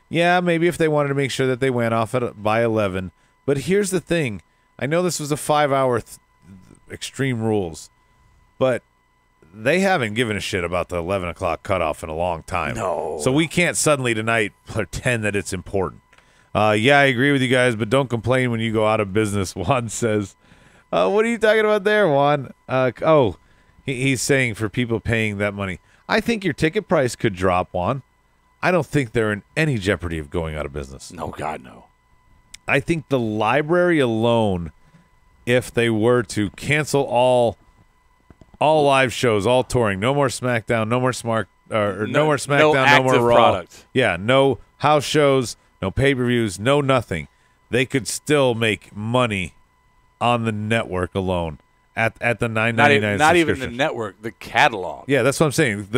Yeah, maybe if they wanted to make sure that they went off by 11. But here's the thing. I know this was a 5-hour Extreme Rules, but they haven't given a shit about the 11 o'clock cutoff in a long time. No. So we can't suddenly tonight pretend that it's important. Yeah, I agree with you guys, but don't complain when you go out of business, Juan says. What are you talking about there, Juan? He's saying for people paying that money. I think your ticket price could drop, Juan. I don't think they're in any jeopardy of going out of business. No, God, no. I think the library alone, if they were to cancel all live shows, all touring, no more SmackDown, no more no more SmackDown, no more Raw. Product. Yeah, no house shows, no pay-per-views, no nothing. They could still make money on the network alone at the $9.99 Not even the subscription. network, the catalog. Yeah, that's what I'm saying.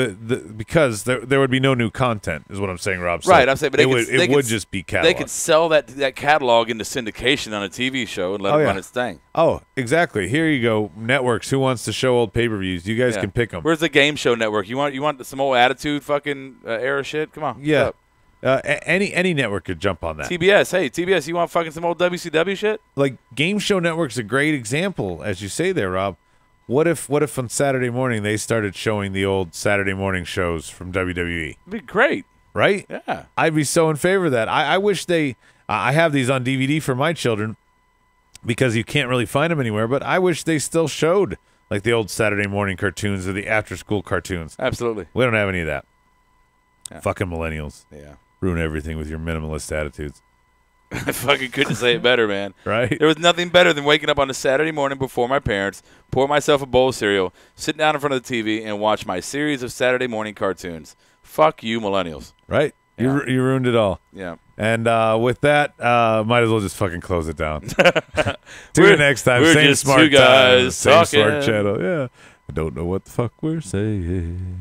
Because there would be no new content, is what I'm saying, Rob. So Right, I'm saying, but it would just be catalog. They could sell that catalog into syndication on a TV show and let it run its thing. Oh, exactly. Here you go. Networks. Who wants to show old pay-per-views? You guys can pick them. Where's the Game Show Network? You want some old Attitude fucking era shit? Come on. Yeah. Any network could jump on that. TBS. Hey, TBS, you want fucking some old WCW shit? Like Game Show Network's a great example, as you say there, Rob. What if on Saturday morning they started showing the old Saturday morning shows from WWE? It'd be great. Right? Yeah. I'd be so in favor of that. I wish I have these on DVD for my children. because you can't really find them anywhere. But I wish they still showed like the old Saturday morning cartoons or the after-school cartoons. Absolutely. We don't have any of that. Yeah. Fucking millennials. Yeah. Ruin everything with your minimalist attitudes. I fucking couldn't say it better, man. Right? There was nothing better than waking up on a Saturday morning before my parents, pour myself a bowl of cereal, sit down in front of the TV, and watch my series of Saturday morning cartoons. Fuck you, millennials. Right? Yeah. You ruined it all. Yeah. And with that, might as well just fucking close it down. Tune in next time. We're Same just smart two guys time. Same smart talking. channel. Yeah. I don't know what the fuck we're saying.